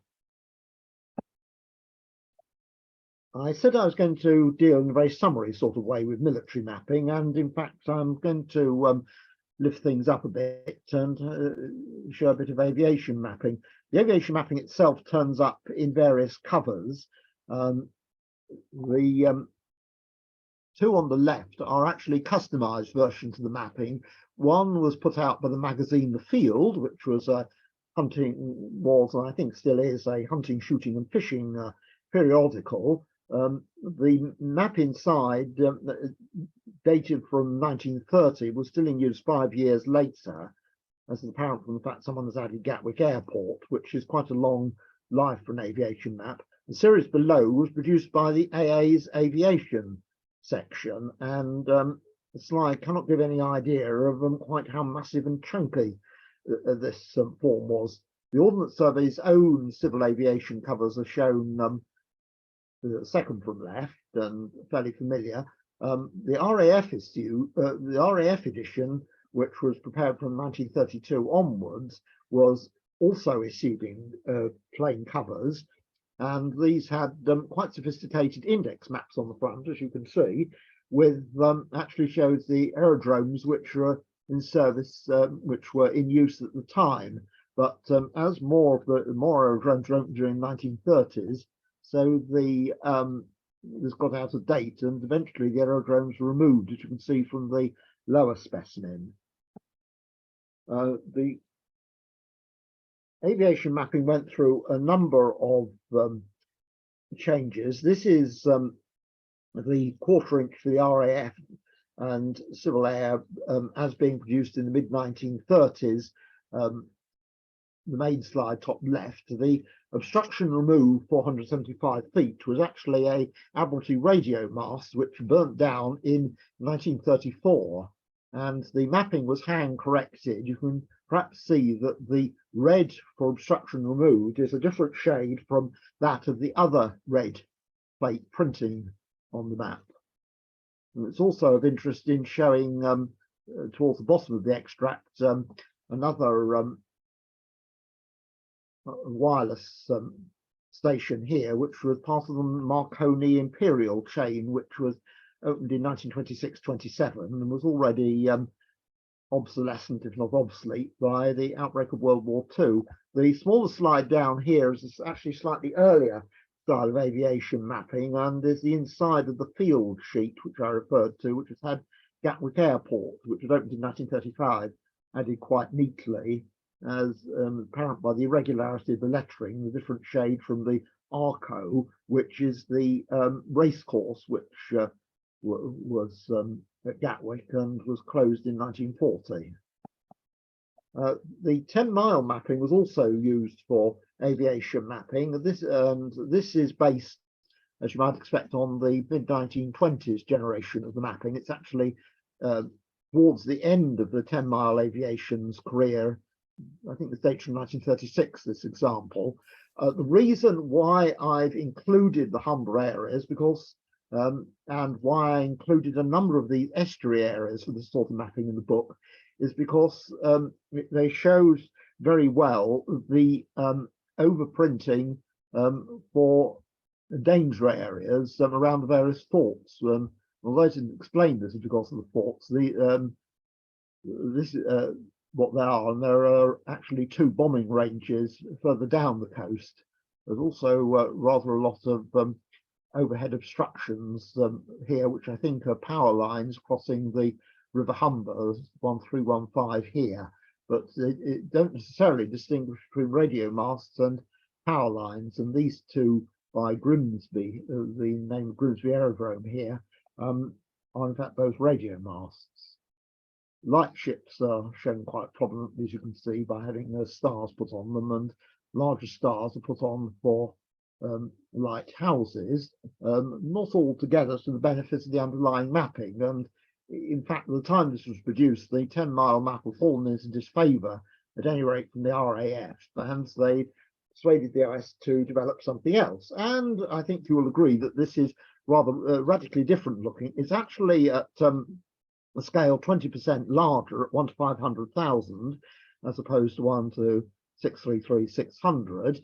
[SPEAKER 2] I said I was going to deal in a very summary sort of way with military mapping, and in fact I'm going to lift things up a bit and show a bit of aviation mapping. The aviation mapping itself turns up in various covers. The two on the left are actually customized versions of the mapping. One was put out by the magazine The Field, which was and I think still is, a hunting, shooting and fishing periodical. The map inside, dated from 1930, was still in use 5 years later, as is apparent from the fact someone has added Gatwick Airport, which is quite a long life for an aviation map. The series below was produced by the AA's aviation section, and the slide cannot give any idea of quite how massive and chunky this form was. The Ordnance Survey's own civil aviation covers are shown second from left and fairly familiar. The RAF edition, which was prepared from 1932 onwards, was also issuing plain covers, and these had quite sophisticated index maps on the front, as you can see, with actually shows the aerodromes which were in service, which were in use at the time. But as more aerodromes were opened during the 1930s, so the this got out of date, and eventually the aerodromes were removed, as you can see from the lower specimen. The aviation mapping went through a number of changes. This is the quarter inch for the RAF and civil air as being produced in the mid-1930s. The main slide top left, the obstruction removed 475 feet was actually a Admiralty radio mast which burnt down in 1934, and the mapping was hand corrected. You can perhaps see that the red for obstruction removed is a different shade from that of the other red plate printing on the map. And it's also of interest in showing towards the bottom of the extract another wireless station here, which was part of the Marconi Imperial chain, which was opened in 1926-27 and was already obsolescent, if not obsolete, by the outbreak of World War II. The smaller slide down here is actually slightly earlier style of aviation mapping, and is the inside of the field sheet, which I referred to, which has had Gatwick Airport, which was opened in 1935, added quite neatly, as apparent by the irregularity of the lettering, the different shade from the Arco, which is the racecourse, which was at Gatwick and was closed in 1940. The 10-mile mapping was also used for aviation mapping. This is based, as you might expect, on the mid-1920s generation of the mapping. It's actually towards the end of the 10-mile aviation's career. I think the date's from 1936, this example. The reason why I've included the Humber areas, because and why I included a number of the estuary areas for this sort of mapping in the book, is because they show very well the overprinting for danger areas around the various forts. Although I didn't explain this because of the forts, this is what they are, and there are actually 2 bombing ranges further down the coast. There's also rather a lot of overhead obstructions here, which I think are power lines crossing the River Humber, 1315 here, but it don't necessarily distinguish between radio masts and power lines, and these two by Grimsby, the name of Grimsby Aerodrome here, are in fact both radio masts. Light ships are shown quite prominently, as you can see, by having stars put on them, and larger stars are put on for lighthouses, not altogether to the benefit of the underlying mapping. And in fact, at the time this was produced, the 10-mile map had fallen into disfavour, at any rate from the RAF, and they persuaded the IS to develop something else. And I think you will agree that this is rather radically different looking. It's actually at a scale 20% larger, at 1 to 500,000, as opposed to 1 to 633, 600.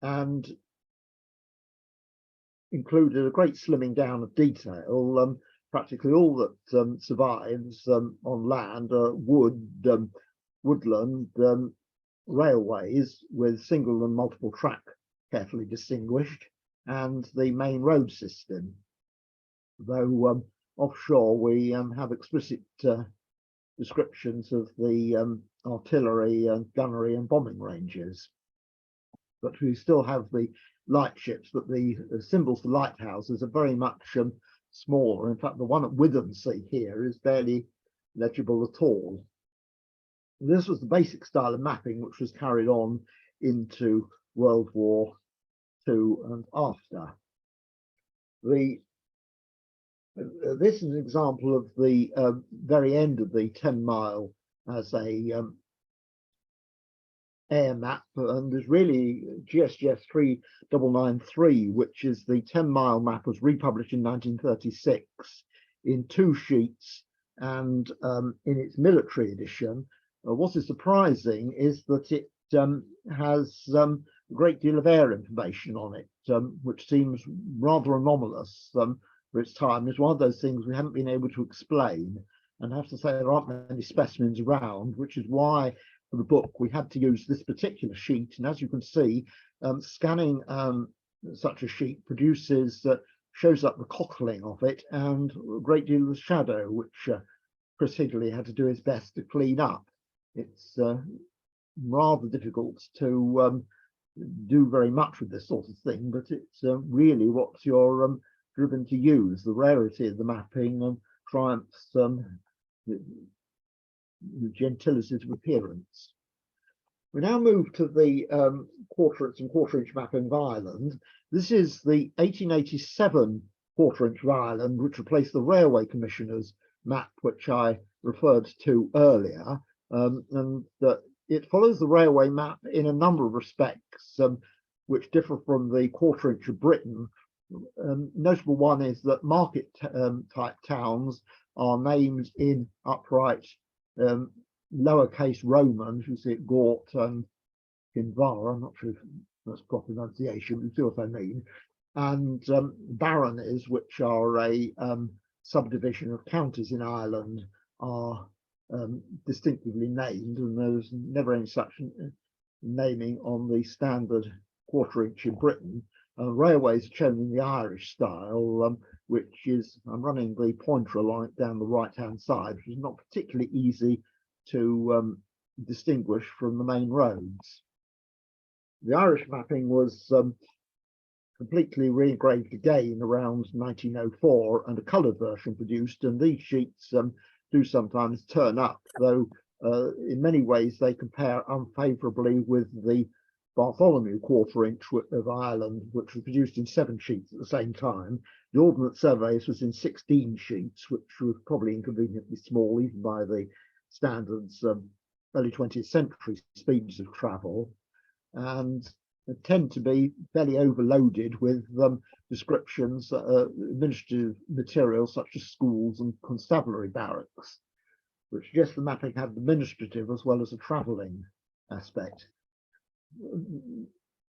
[SPEAKER 2] And included a great slimming down of detail. Practically all that survives on land are woodland railways with single and multiple track carefully distinguished, and the main road system. Though offshore we have explicit descriptions of the artillery, gunnery and bombing ranges. But we still have the lightships, but the symbols for lighthouses are very much smaller. In fact, the one at Withensea here is barely legible at all. This was the basic style of mapping which was carried on into World War II and after. This is an example of the very end of the 10-mile as a air map, and there's really GSGS 3993, which is the 10-mile map, was republished in 1936 in 2 sheets, and in its military edition. What is surprising is that it has a great deal of air information on it, which seems rather anomalous for its time. It's one of those things we haven't been able to explain, and I have to say there aren't many specimens around, which is why for the book we had to use this particular sheet. And as you can see, scanning such a sheet produces shows up the cockling of it and a great deal of shadow, which Chris Higley had to do his best to clean up. It's rather difficult to do very much with this sort of thing, but it's really what you're driven to use. The rarity of the mapping triumphs the gentility of appearance. We now move to the quarter-inch and quarter-inch mapping of Ireland. This is the 1887 quarter-inch of Ireland, which replaced the Railway Commissioner's map, which I referred to earlier. And it follows the railway map in a number of respects, which differ from the quarter-inch of Britain. Notable one is that market type towns are named in upright lowercase Roman. You see it Gort and Kinvara. I'm not sure if that's proper pronunciation, you see what I mean. And baronies, which are a subdivision of counties in Ireland, are distinctively named, and there's never any such naming on the standard quarter-inch in Britain. Railways are shown in the Irish style, which is, I'm running the pointer along it down the right-hand side, which is not particularly easy to distinguish from the main roads. The Irish mapping was completely re-engraved again around 1904 and a coloured version produced, and these sheets do sometimes turn up, though in many ways they compare unfavourably with the Bartholomew quarter-inch of Ireland, which was produced in 7 sheets at the same time. The Ordnance Surveys was in 16 sheets, which was probably inconveniently small even by the standards early 20th century speeds of travel, and tend to be fairly overloaded with descriptions, administrative materials such as schools and constabulary barracks, which suggests the mapping had administrative as well as a travelling aspect.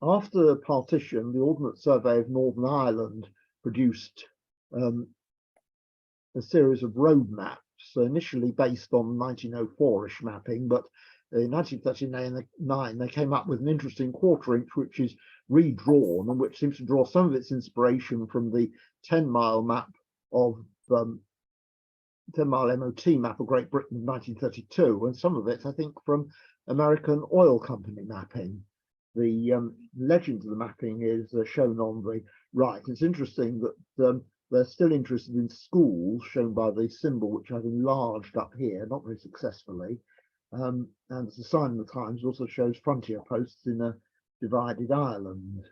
[SPEAKER 2] After the partition, the Ordnance Survey of Northern Ireland produced a series of road maps, initially based on 1904-ish mapping, but in 1939 they came up with an interesting quarter-inch which is redrawn and which seems to draw some of its inspiration from the 10-mile map of 10-mile MOT map of Great Britain in 1932, and some of it I think from American oil company mapping. The legend of the mapping is shown on the right. It's interesting that they're still interested in schools, shown by the symbol which I've enlarged up here, not very successfully. And the sign of the Times also shows frontier posts in a divided Ireland.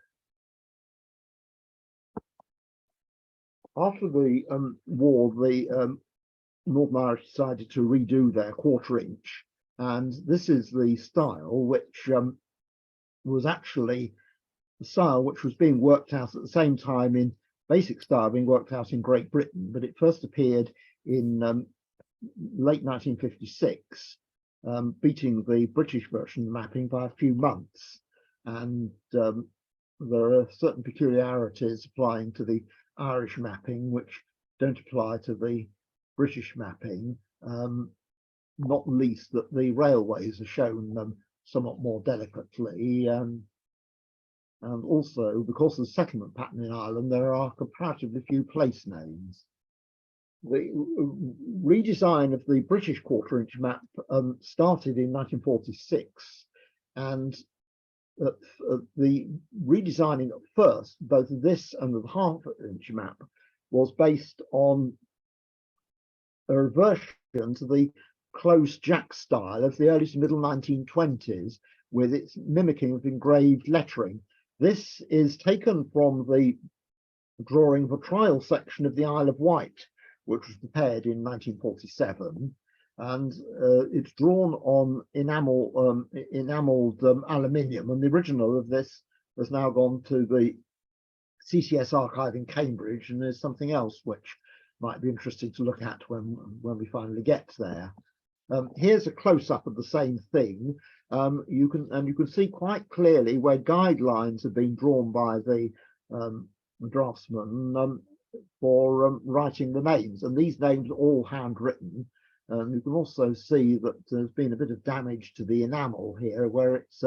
[SPEAKER 2] After the war, the Northern Irish decided to redo their quarter-inch, and this is the style which was actually the style which was being worked out at the same time in basic style being worked out in Great Britain, but it first appeared in late 1956, beating the British version of the mapping by a few months. And there are certain peculiarities applying to the Irish mapping which don't apply to the British mapping, not least that the railways are shown somewhat more delicately, and also because of the settlement pattern in Ireland, there are comparatively few place names. The redesign of the British quarter-inch map started in 1946, and the redesigning at first, both this and the half-inch map, was based on a reversion to the close jack style of the early to middle 1920s, with its mimicking of engraved lettering. This is taken from the drawing of a trial section of the Isle of Wight, which was prepared in 1947, and it's drawn on enameled aluminium, and the original of this has now gone to the CCS archive in Cambridge, and there's something else which might be interesting to look at when we finally get there. Here's a close-up of the same thing. You can see quite clearly where guidelines have been drawn by the draftsman for writing the names, and these names are all handwritten. You can also see that there's been a bit of damage to the enamel here, where it's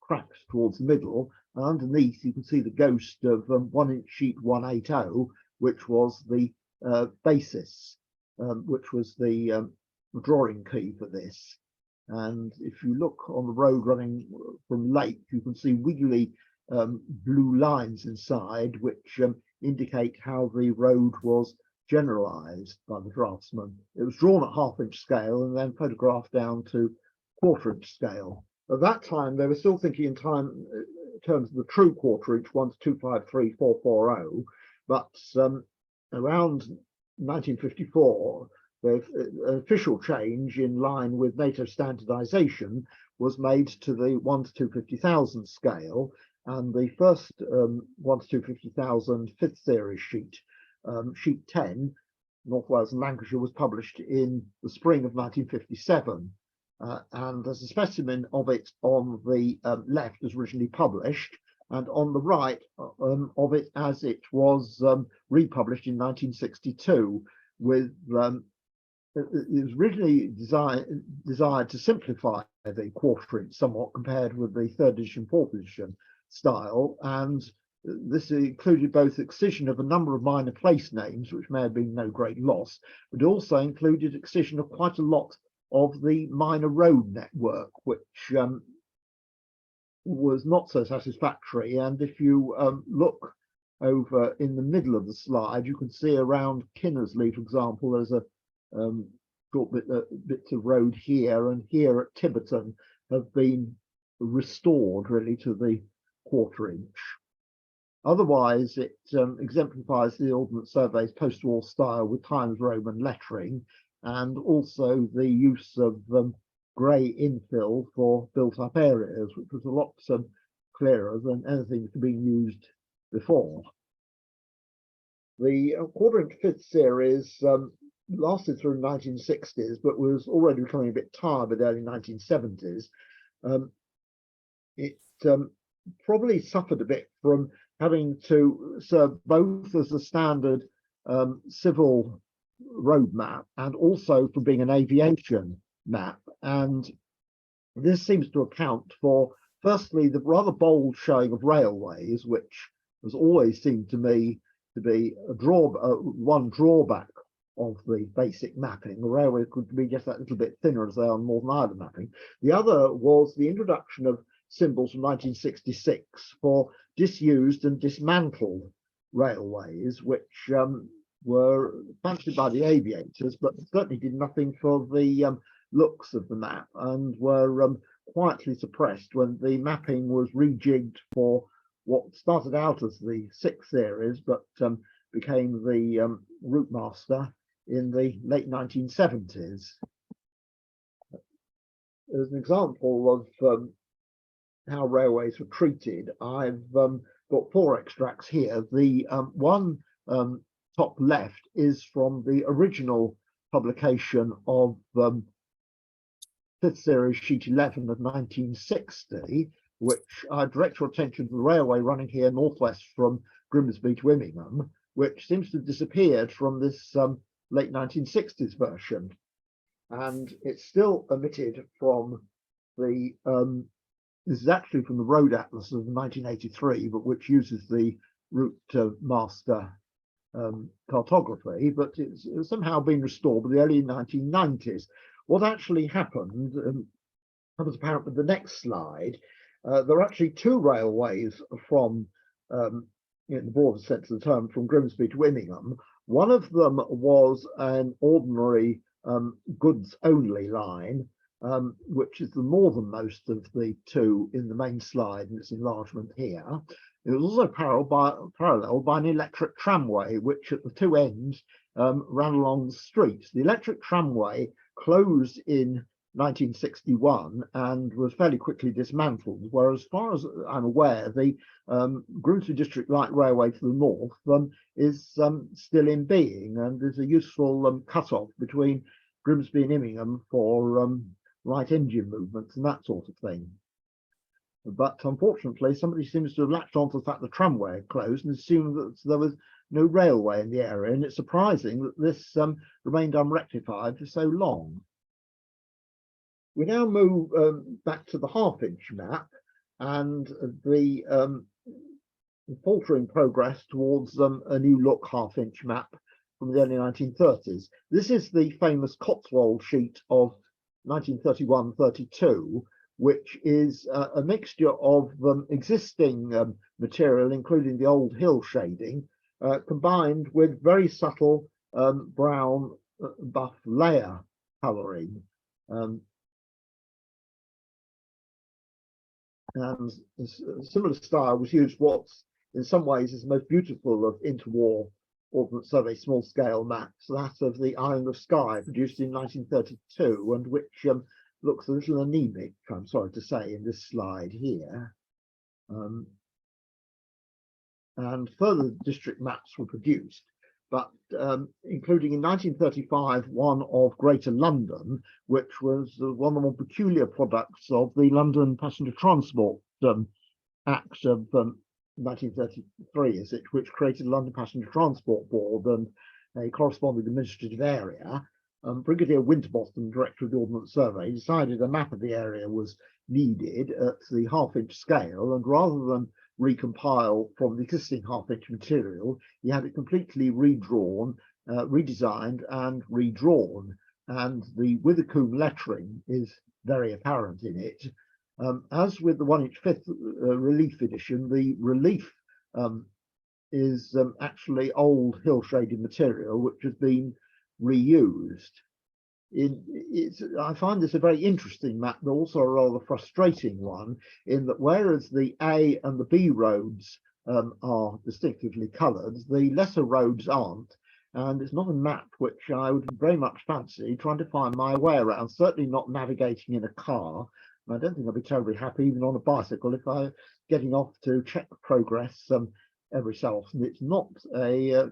[SPEAKER 2] cracked towards the middle. And underneath, you can see the ghost of 1-inch sheet 180, which was the basis, which was the drawing key for this. And if you look on the road running from Lake, you can see wiggly blue lines inside, which indicate how the road was generalized by the draftsman. It was drawn at half-inch scale and then photographed down to quarter-inch scale. At that time, they were still thinking in terms of the true quarter-inch 1:253,440, but around 1954, the official change in line with NATO standardization was made to the 1:250,000 scale, and the first 1:250,000 5th series sheet, sheet 10, North Wales and Lancashire, was published in the spring of 1957. And there's a specimen of it on the left as originally published, and on the right of it as it was republished in 1962, with it was originally desired to simplify the quarter-inch somewhat compared with the 3rd edition, 4th edition style, and this included both excision of a number of minor place names, which may have been no great loss, but also included excision of quite a lot of the minor road network, which was not so satisfactory. And if you look over in the middle of the slide, you can see around Kinnersley, for example, there's a short bits of road here, and here at Tiverton have been restored really to the quarter-inch. Otherwise, it exemplifies the Ordnance Survey's post-war style with Times Roman lettering, and also the use of grey infill for built-up areas, which was a lot clearer than anything that had been used before. The quarter-inch 5th series lasted through the 1960s, but was already becoming a bit tired by the early 1970s. It probably suffered a bit from having to serve both as a standard civil road map and also for being an aviation map. And this seems to account for, firstly, the rather bold showing of railways, which has always seemed to me to be one drawback of the basic mapping. The railways could be just that little bit thinner as they are on Northern Ireland mapping. The other was the introduction of symbols from 1966 for disused and dismantled railways, which were fancied by the aviators, but certainly did nothing for the looks of the map, and were quietly suppressed when the mapping was rejigged for what started out as the 6th series, but became the Route Master in the late 1970s. As an example of how railways were treated, I've got 4 extracts here. The one top left is from the original publication of 5th series sheet 11 of 1960, which I direct your attention to the railway running here northwest from Grimsby to Immingham, which seems to have disappeared from this late 1960s version. And it's still omitted from the, this is actually from the Road Atlas of 1983, but which uses the route master cartography, but it's somehow been restored by the early 1990s. What actually happened, that was apparent with the next slide. There are actually two railways from, in the broader sense of the term, from Grimsby to Immingham. One of them was an ordinary goods only line, which is the northernmost of the two in the main slide, and its enlargement here. It was also paralleled by an electric tramway, which at the two ends ran along the streets. The electric tramway closed in 1961 and was fairly quickly dismantled, whereas as far as I'm aware, the Grimsby District Light Railway to the north is still in being, and is a useful cut-off between Grimsby and Immingham for light engine movements and that sort of thing. But unfortunately, somebody seems to have latched on to the fact the tramway had closed and assumed that there was no railway in the area, and it's surprising that this remained unrectified for so long. We now move back to the half-inch map and the faltering progress towards a new look half-inch map from the early 1930s. This is the famous Cotswold sheet of 1931-32, which is a mixture of existing material, including the old hill shading, combined with very subtle brown buff layer colouring. And a similar style was used what's in some ways is the most beautiful of interwar Ordnance Survey small scale maps, that of the Island of Skye, produced in 1932, and which looks a little anemic, I'm sorry to say, in this slide here. And further district maps were produced, but including in 1935 one of Greater London, which was one of the more peculiar products of the London Passenger Transport Act of 1933, is it, which created the London Passenger Transport Board and a corresponding administrative area. Brigadier Winterbottom, director of the Ordnance Survey, decided a map of the area was needed at the half-inch scale, and rather than recompile from the existing half-inch material, he had it completely redrawn, redesigned and redrawn, and the Withycombe lettering is very apparent in it. As with the 1-inch fifth relief edition, the relief is actually old hill shaded material which has been reused. I find this a very interesting map, but also a rather frustrating one, in that whereas the A and the B roads are distinctively coloured, the lesser roads aren't, and it's not a map which I would very much fancy trying to find my way around, certainly not navigating in a car. I don't think I'd be terribly happy even on a bicycle if I getting off to check progress every so often. It's not a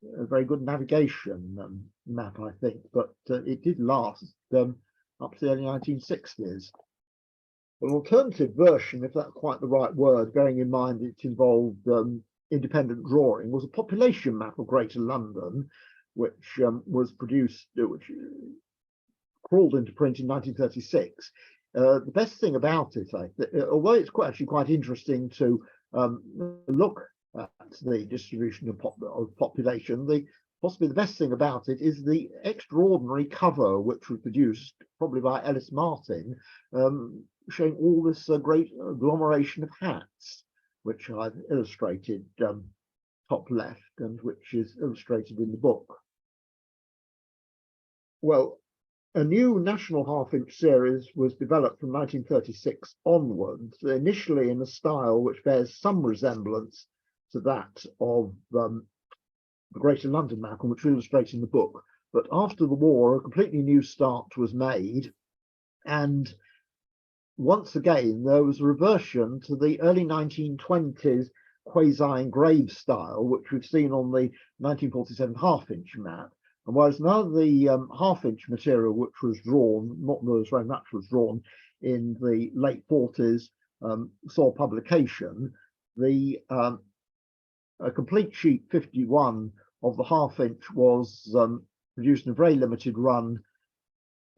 [SPEAKER 2] very good navigation map, I think, but it did last up to the early 1960s. An alternative version, if that's quite the right word, bearing in mind it involved independent drawing, was a population map of Greater London, which was produced, which crawled into print in 1936. The best thing about it, although it's actually quite interesting to look at the distribution of population, possibly the best thing about it is the extraordinary cover which was produced, probably by Ellis Martin, showing all this great agglomeration of hats, which I've illustrated top left, and which is illustrated in the book. Well, a new national half-inch series was developed from 1936 onwards, initially in a style which bears some resemblance to that of the Greater London map, and which we illustrate in the book. But after the war, a completely new start was made, and once again there was a reversion to the early 1920s quasi-engraved style, which we've seen on the 1947 half-inch map. And whereas now the half-inch material which was drawn, not known as very much, was drawn in the late 40s, saw publication, the a complete sheet 51 of the half-inch was produced in a very limited run,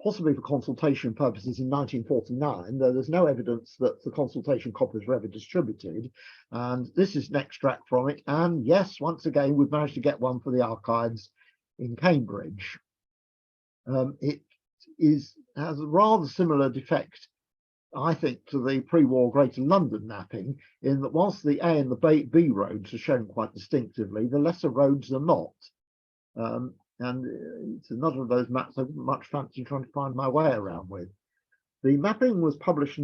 [SPEAKER 2] possibly for consultation purposes, in 1949, though there's no evidence that the consultation copies were ever distributed. And this is an extract from it. And yes, once again, we've managed to get one for the archives in Cambridge. It has a rather similar defect, I think, to the pre-war Greater London mapping, in that whilst the A and the B roads are shown quite distinctively, the lesser roads are not. And it's another of those maps I wouldn't much fancy trying to find my way around with. The mapping was published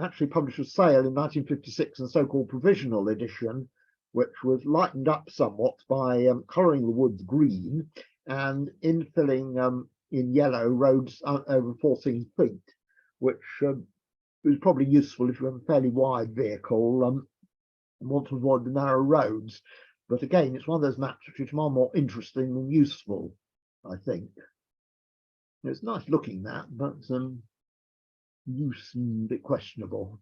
[SPEAKER 2] actually published for sale in 1956 in a so-called provisional edition, which was lightened up somewhat by colouring the woods green and infilling in yellow roads over 14 feet, which was probably useful if you have a fairly wide vehicle and want to avoid the narrow roads. But again, it's one of those maps which is far more interesting than useful, I think. It's a nice looking map, but use a bit questionable.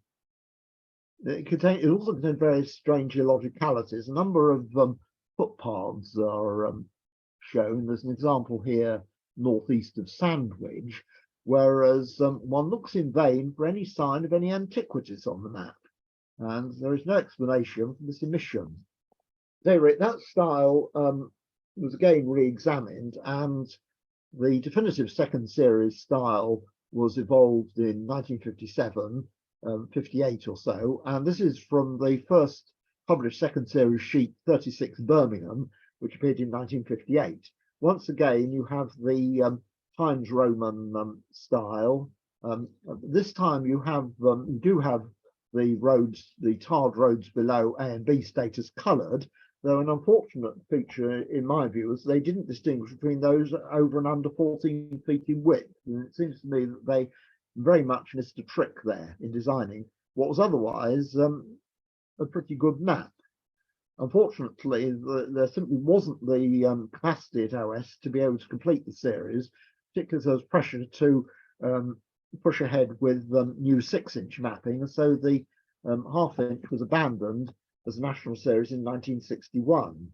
[SPEAKER 2] It also contains various strange illogicalities. A number of footpaths are shown. There's an example here northeast of Sandwich, whereas one looks in vain for any sign of any antiquities on the map, and there is no explanation for this omission. That style was again re-examined, and the definitive second series style was evolved in 1957, 58 or so, and this is from the first published second series sheet 36 Birmingham, which appeared in 1958. Once again, you have the Times Roman style. This time you do have the roads, the tarred roads below A and B status coloured, though an unfortunate feature in my view is they didn't distinguish between those over and under 14 feet in width. And it seems to me that they very much missed a trick there in designing what was otherwise a pretty good map. Unfortunately, there simply wasn't the capacity at OS to be able to complete the series, particularly as there was pressure to push ahead with new 6-inch mapping, and so the half-inch was abandoned as a national series in 1961.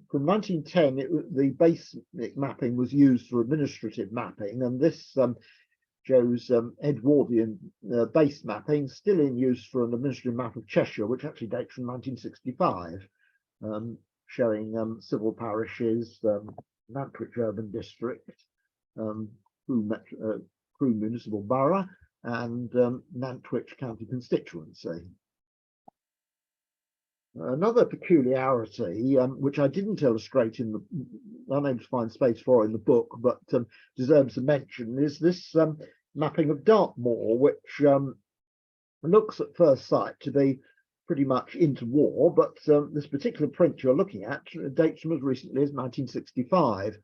[SPEAKER 2] From 1910, the basic mapping was used for administrative mapping, and this shows Edwardian base mapping, still in use for an administrative map of Cheshire, which actually dates from 1965, showing civil parishes, Nantwich Urban District, Crewe Municipal Borough, and Nantwich County Constituency. Another peculiarity, which I didn't illustrate in the, unable to find space for in the book, but deserves a mention, is this mapping of Dartmoor, which looks at first sight to be pretty much interwar, but this particular print you're looking at dates from as recently as 1965.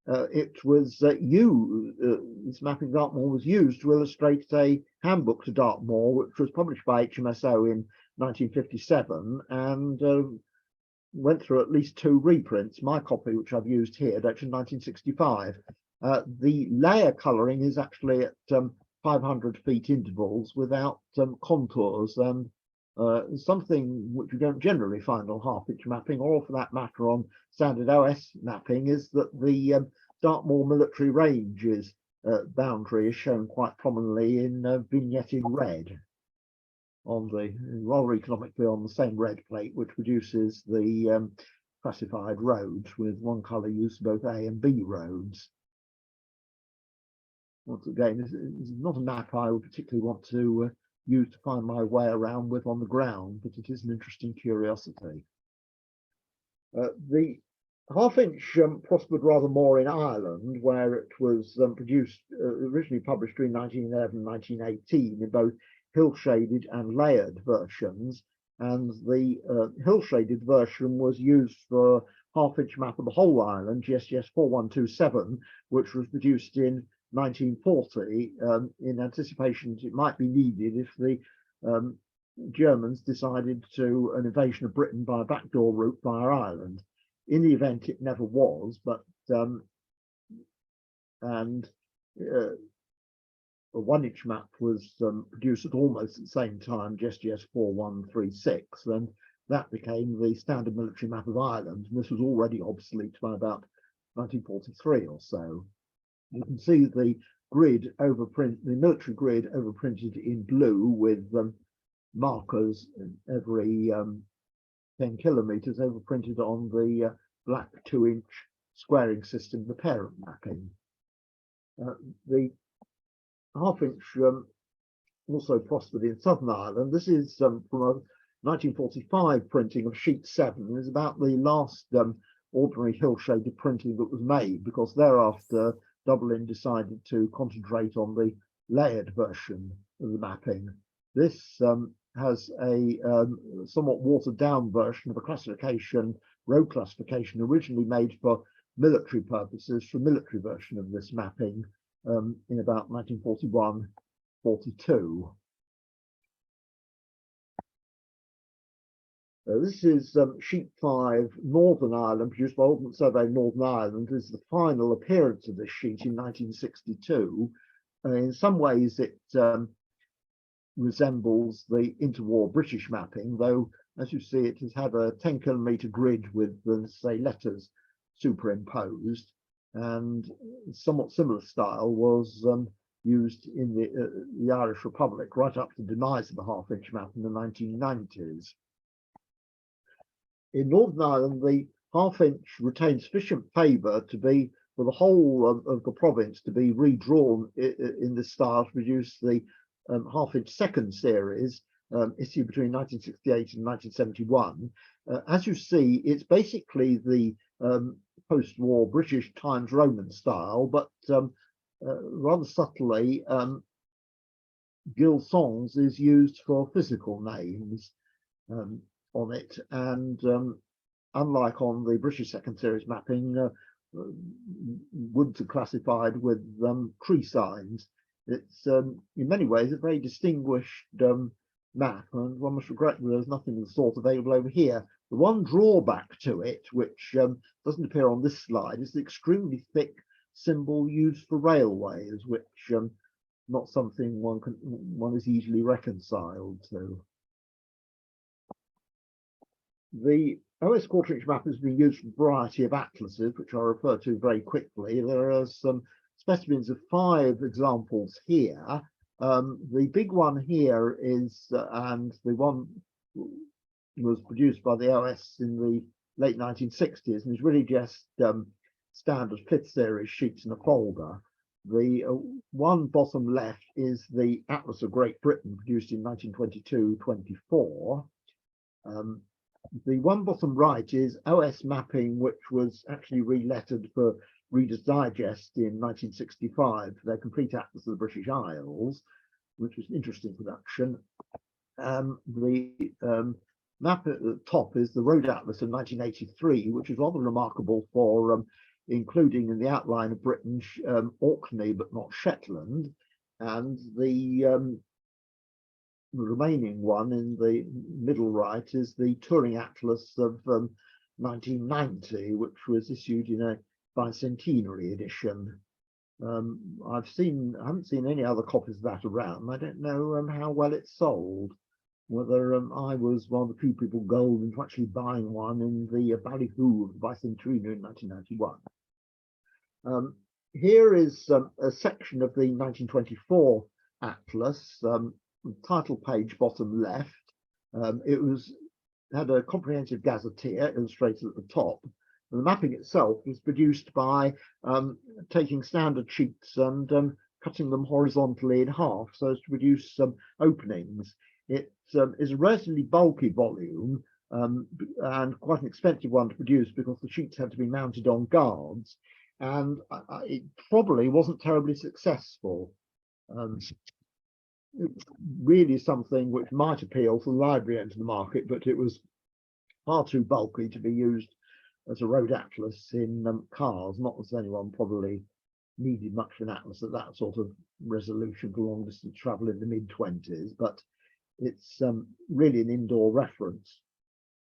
[SPEAKER 2] It was this mapping of Dartmoor was used to illustrate a handbook to Dartmoor, which was published by HMSO in 1957 and went through at least 2 reprints. My copy, which I've used here, dates from 1965. The layer colouring is actually at 500 feet intervals without contours, and something which you don't generally find on half-inch mapping, or for that matter on standard OS mapping, is that the Dartmoor military ranges boundary is shown quite prominently in vignette in red, on the rather economically on the same red plate, which produces the classified roads with one colour used for both A and B roads. Once again, this is not a map I would particularly want to use to find my way around with on the ground, but it is an interesting curiosity. The half-inch prospered rather more in Ireland, where it was produced, originally published between 1911 and 1918 in both hill-shaded and layered versions, and the hill-shaded version was used for a half-inch map of the whole island, GSGS 4127, which was produced in 1940 in anticipation that it might be needed if the Germans decided to an invasion of Britain by a backdoor route via Ireland. In the event, it never was, but a 1-inch map was produced at almost the same time, GSGS 4136, and that became the standard military map of Ireland. And this was already obsolete by about 1943 or so. You can see the grid overprint, the military grid overprinted in blue with markers every 10 kilometers overprinted on the black 2-inch squaring system, the parent mapping. The half-inch also prospered in Southern Ireland. This is from a 1945 printing of sheet 7. It's about the last ordinary hill-shaded printing that was made, because thereafter Dublin decided to concentrate on the layered version of the mapping. This has a somewhat watered-down version of a classification, road classification, originally made for military purposes, for a military version of this mapping in about 1941-42. This is sheet 5, Northern Ireland, produced by Ordnance Survey Northern Ireland. This is the final appearance of this sheet in 1962. In some ways, it resembles the interwar British mapping, though, as you see, it has had a 10-kilometer grid with, say, letters superimposed, and somewhat similar style was used in the Irish Republic right up to the demise of the half-inch map in the 1990s. In Northern Ireland, the half-inch retained sufficient favour to be, for the whole of the province to be redrawn in this style to produce the half-inch second series, issued between 1968 and 1971. As you see, it's basically the post-war British Times Roman style, but rather subtly, Gil Songs is used for physical names on it, and unlike on the British second series mapping, woods are classified with tree signs. It's in many ways a very distinguished map, and one must regret that there's nothing of the sort available over here. The one drawback to it, which doesn't appear on this slide, is the extremely thick symbol used for railways, which not something one is easily reconciled to. The OS quarter-inch map has been used for a variety of atlases, which I'll refer to very quickly. There are some specimens of 5 examples here. The big one here is, and the one was produced by the OS in the late 1960s, and is really just standard 5th series sheets in a folder. The one bottom left is the Atlas of Great Britain, produced in 1922-24. The one bottom right is OS mapping, which was actually relettered for Reader's Digest in 1965, their complete Atlas of the British Isles, which was an interesting production. The map at the top is the Road Atlas of 1983, which is rather remarkable for including in the outline of Britain Orkney, but not Shetland. And the remaining one in the middle right is the Touring Atlas of 1990, which was issued in a bicentenary edition. I haven't seen any other copies of that around. I don't know how well it sold, whether I was one of the few people golden to actually buying one in the Ballyhoo of the bicentenary in 1991. Here is a section of the 1924 Atlas, title page bottom left. It had a comprehensive gazetteer illustrated at the top. And the mapping itself was produced by taking standard sheets and cutting them horizontally in half so as to produce some openings. It is a relatively bulky volume and quite an expensive one to produce because the sheets had to be mounted on guards, and it probably wasn't terribly successful. It's really something which might appeal to the library end of the market, but it was far too bulky to be used as a road atlas in cars. Not as anyone probably needed much of an atlas at that sort of resolution for long distance travel in the mid-20s, but it's really an indoor reference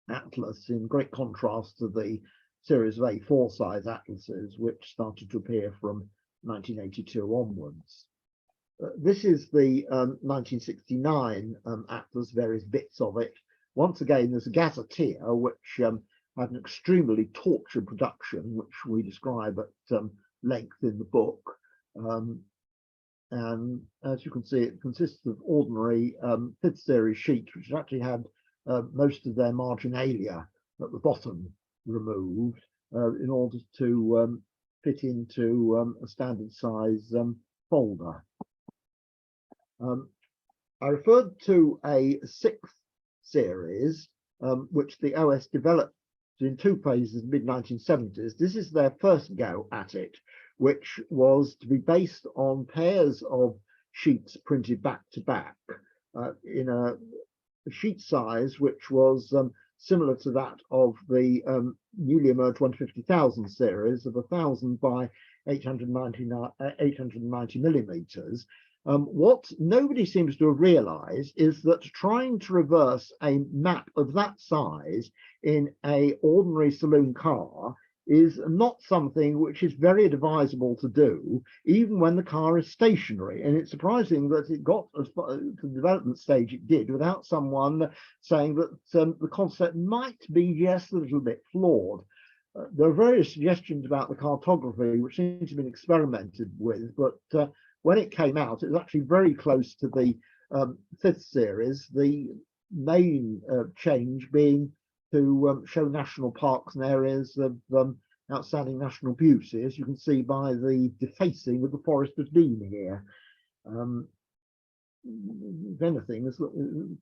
[SPEAKER 2] atlas, in great contrast to the series of A4 size atlases which started to appear from 1982 onwards. This is the 1969 atlas, various bits of it. Once again, there's a gazetteer which had an extremely tortured production, which we describe at length in the book. And as you can see, it consists of ordinary 5th series sheets, which actually had most of their marginalia at the bottom removed in order to fit into a standard size folder. I referred to a 6th series, which the OS developed in 2 phases in the mid-1970s. This is their first go at it, which was to be based on pairs of sheets printed back to back in a sheet size which was similar to that of the newly emerged 150,000 series of 1,000 by 890 millimeters. What nobody seems to have realized is that trying to reverse a map of that size in an ordinary saloon car is not something which is very advisable to do, even when the car is stationary. And it's surprising that it got as far to the development stage it did without someone saying that the concept might be just a little bit flawed. There are various suggestions about the cartography which seem to have been experimented with, but when it came out, it was actually very close to the 5th series, the main change being to show national parks and areas of outstanding national beauty, as you can see by the defacing of the Forest of Dean here. If anything, is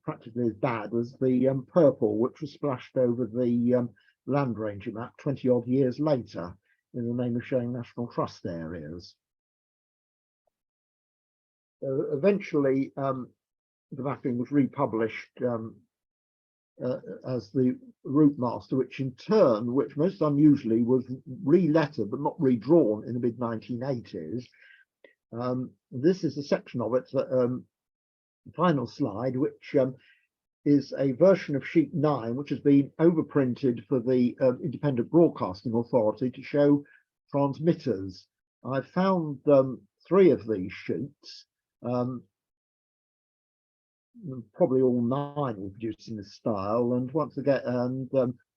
[SPEAKER 2] practically as bad as the purple, which was splashed over the land ranger map 20 odd years later in the name of showing National Trust areas. Eventually, the mapping was republished as the Route Master, which in turn, which most unusually was re-lettered but not redrawn in the mid-1980s. This is a section of it, final slide, which is a version of sheet 9, which has been overprinted for the Independent Broadcasting Authority to show transmitters. I found 3 of these sheets. Probably all 9 were produced in this style, and once again,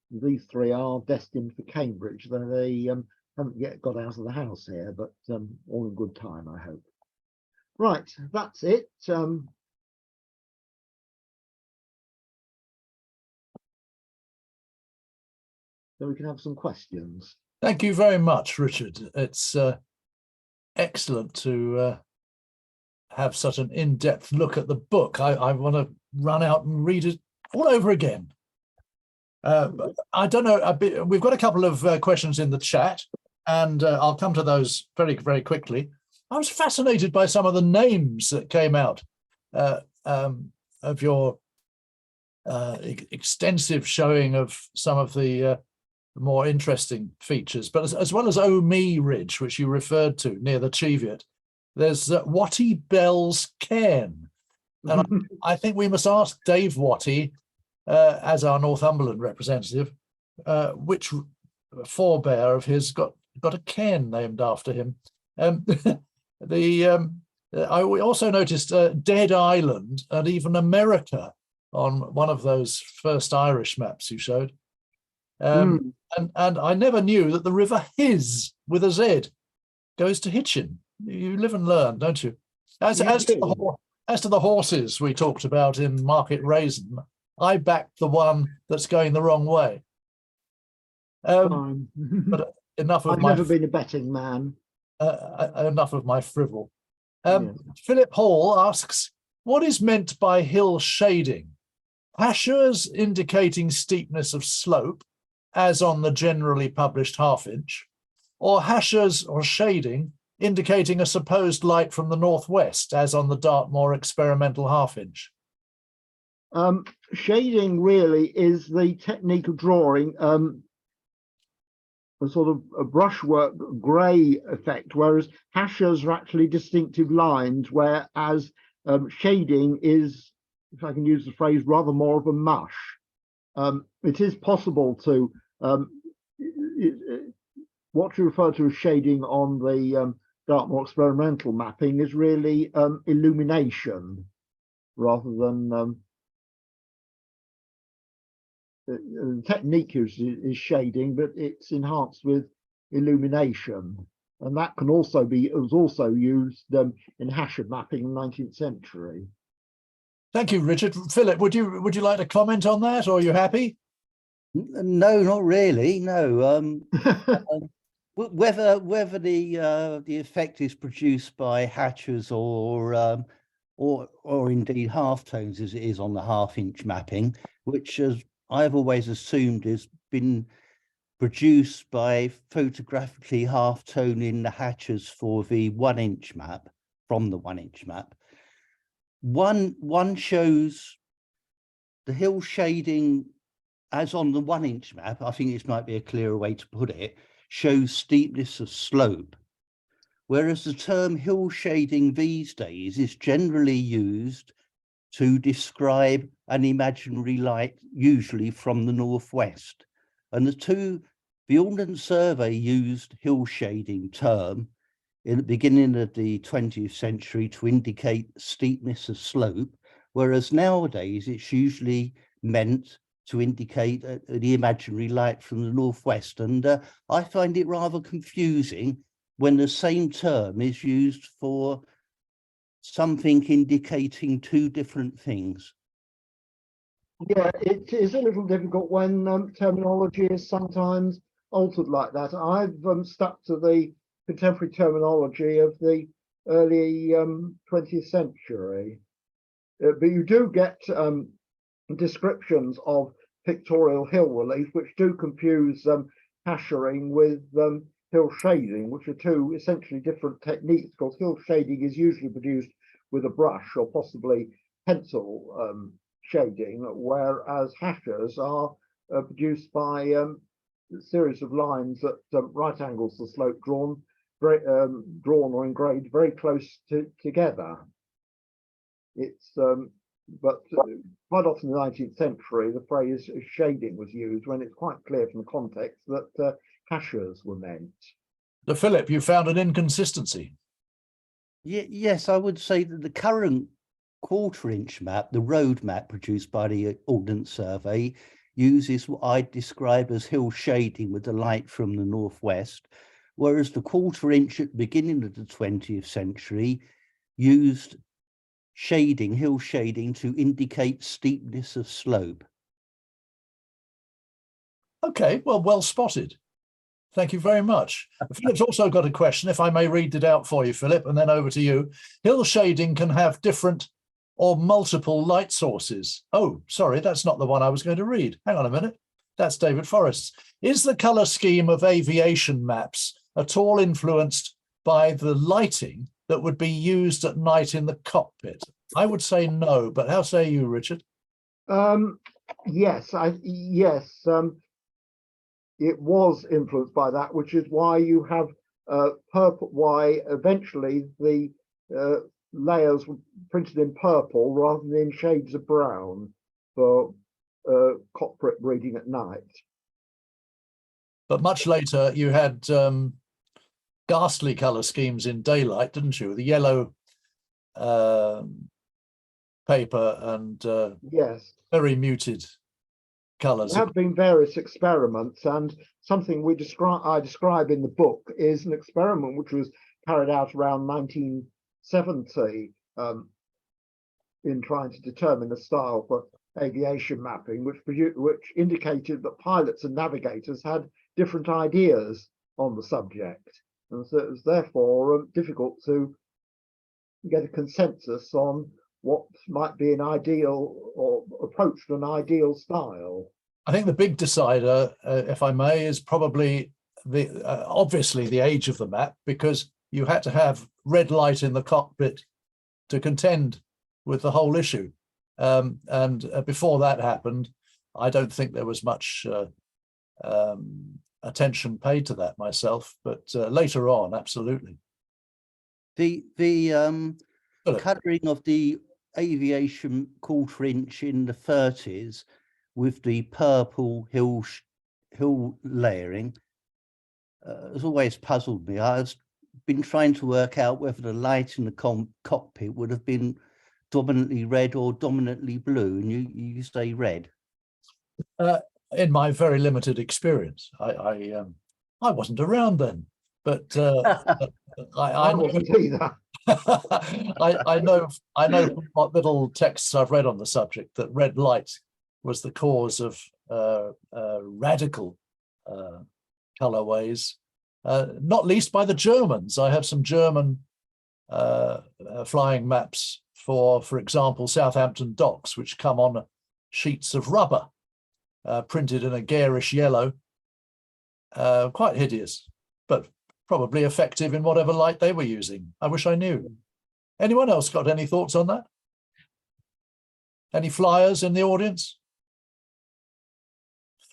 [SPEAKER 2] these 3 are destined for Cambridge. They haven't yet got out of the house here, but all in good time, I hope. Right, that's it. So we can have some questions.
[SPEAKER 1] Thank you very much, Richard. It's excellent to have such an in-depth look at the book. I want to run out and read it all over again. I don't know, we've got a couple of questions in the chat, and I'll come to those very, very quickly. I was fascinated by some of the names that came out of your extensive showing of some of the more interesting features, but as well as O'Mee Ridge, which you referred to near the Cheviot. There's Watty Bell's Cairn. And I think we must ask Dave Watty, as our Northumberland representative, which forebear of his got a cairn named after him. I also noticed Dead Island and even America on one of those first Irish maps you showed. And I never knew that the River Hiz, with a Z, goes to Hitchin. You live and learn, don't you? As to the horses we talked about in Market Raisin, I backed the one that's going the wrong way. But enough of
[SPEAKER 2] I've never been a betting man.
[SPEAKER 1] Enough of my frivol.
[SPEAKER 2] Yes.
[SPEAKER 1] Philip Hall asks, what is meant by hill shading? Hachures indicating steepness of slope, as on the generally published half-inch, or hachures or shading indicating a supposed light from the northwest, as on the Dartmoor experimental half-inch?
[SPEAKER 2] Shading really is the technique of drawing a sort of a brushwork grey effect, whereas hachures are actually distinctive lines, whereas shading is, if I can use the phrase, rather more of a mush. It is possible to, what you refer to as shading on the Dartmoor experimental mapping is really illumination rather than the technique is shading, but it's enhanced with illumination, and that can also be was also used in Hachard mapping in the 19th century.
[SPEAKER 1] Thank you, Richard. Philip, would you like to comment on that, or are you happy?
[SPEAKER 3] No, not really. No. Whether the effect is produced by hatchers or indeed halftones, as it is on the half-inch mapping, which I've always assumed has been produced by photographically half-toning the hatchers for the 1-inch map, from the 1-inch map. One shows the hill shading as on the 1-inch map. I think this might be a clearer way to put it, shows steepness of slope, whereas the term hill shading these days is generally used to describe an imaginary light, usually from the northwest. And the Ordnance Survey used hill shading term in the beginning of the 20th century to indicate steepness of slope, whereas nowadays it's usually meant to indicate the imaginary light from the northwest. And I find it rather confusing when the same term is used for something indicating two different things.
[SPEAKER 2] Yeah, it is a little difficult when terminology is sometimes altered like that. I've stuck to the contemporary terminology of the early 20th century, but you do get descriptions of pictorial hill relief which do confuse hachering with hill shading, which are two essentially different techniques, because hill shading is usually produced with a brush or possibly pencil shading, whereas hachers are produced by a series of lines at right angles to the slope, drawn or engraved very close together. It's but quite often in the 19th century, the phrase shading was used when it's quite clear from the context that hachers were meant.
[SPEAKER 1] So, Philip, you found an inconsistency.
[SPEAKER 3] Yes, I would say that the current 1/4-inch map, the road map produced by the Ordnance Survey, uses what I describe as hill shading with the light from the northwest, whereas the 1/4-inch at the beginning of the 20th century used shading, hill shading, to indicate steepness of slope.
[SPEAKER 1] Okay, well spotted. Thank you very much. Philip's also got a question, if I may read it out for you, Philip, and then over to you. Hill shading can have different or multiple light sources. Oh, sorry, that's not the one I was going to read. Hang on a minute. That's David Forrest's. Is the colour scheme of aviation maps at all influenced by the lighting that would be used at night in the cockpit? I would say no, but how say you, Richard?
[SPEAKER 2] Yes, it was influenced by that, which is why you have purple. Why eventually the layers were printed in purple rather than in shades of brown for cockpit reading at night.
[SPEAKER 1] But much later, you had ghastly colour schemes in daylight, didn't you? The yellow paper and
[SPEAKER 2] yes,
[SPEAKER 1] very muted colours.
[SPEAKER 2] There have been various experiments, and something I describe in the book is an experiment which was carried out around 1970 in trying to determine a style for aviation mapping, which indicated that pilots and navigators had different ideas on the subject, and so it was therefore difficult to get a consensus on what might be an ideal or approach to an ideal style.
[SPEAKER 1] I think the big decider, if I may, is probably obviously the age of the map, because you had to have red light in the cockpit to contend with the whole issue. And before that happened, I don't think there was much attention paid to that myself, but later on, absolutely.
[SPEAKER 3] The colouring of the aviation 1/4-inch in the 30s with the purple hill layering has always puzzled me. I was been trying to work out whether the light in the cockpit would have been dominantly red or dominantly blue, and you say red.
[SPEAKER 1] In my very limited experience, I wasn't around then, but
[SPEAKER 2] I wasn't either.
[SPEAKER 1] I know from what little texts I've read on the subject that red light was the cause of radical colorways, not least by the Germans. I have some German flying maps for example, Southampton docks, which come on sheets of rubber, printed in a garish yellow, quite hideous, but probably effective in whatever light they were using. I wish I knew. Anyone else got any thoughts on that? Any flyers in the audience?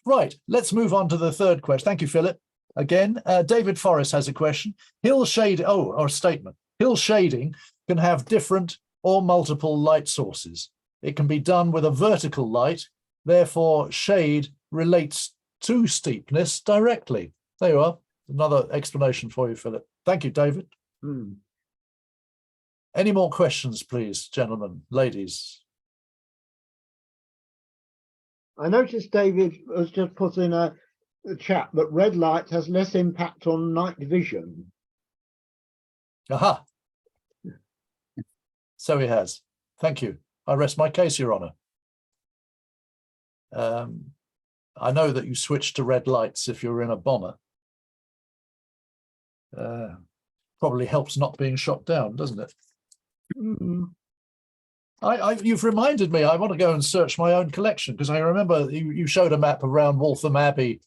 [SPEAKER 1] Right, let's move on to the third question. Thank you, Philip. Again, David Forrest has a question. Hill shading, or a statement. Hill shading can have different or multiple light sources. It can be done with a vertical light, therefore shade relates to steepness directly. There you are. Another explanation for you, Philip. Thank you, David. Any more questions, please, gentlemen, ladies?
[SPEAKER 2] I noticed David has just put in a chat that red light has less impact on night vision.
[SPEAKER 1] Aha. So he has. Thank you. I rest my case, Your Honour. I know that you switch to red lights if you're in a bomber. Probably helps not being shot down, doesn't it? You've reminded me, I want to go and search my own collection, because I remember you showed a map around Waltham Abbey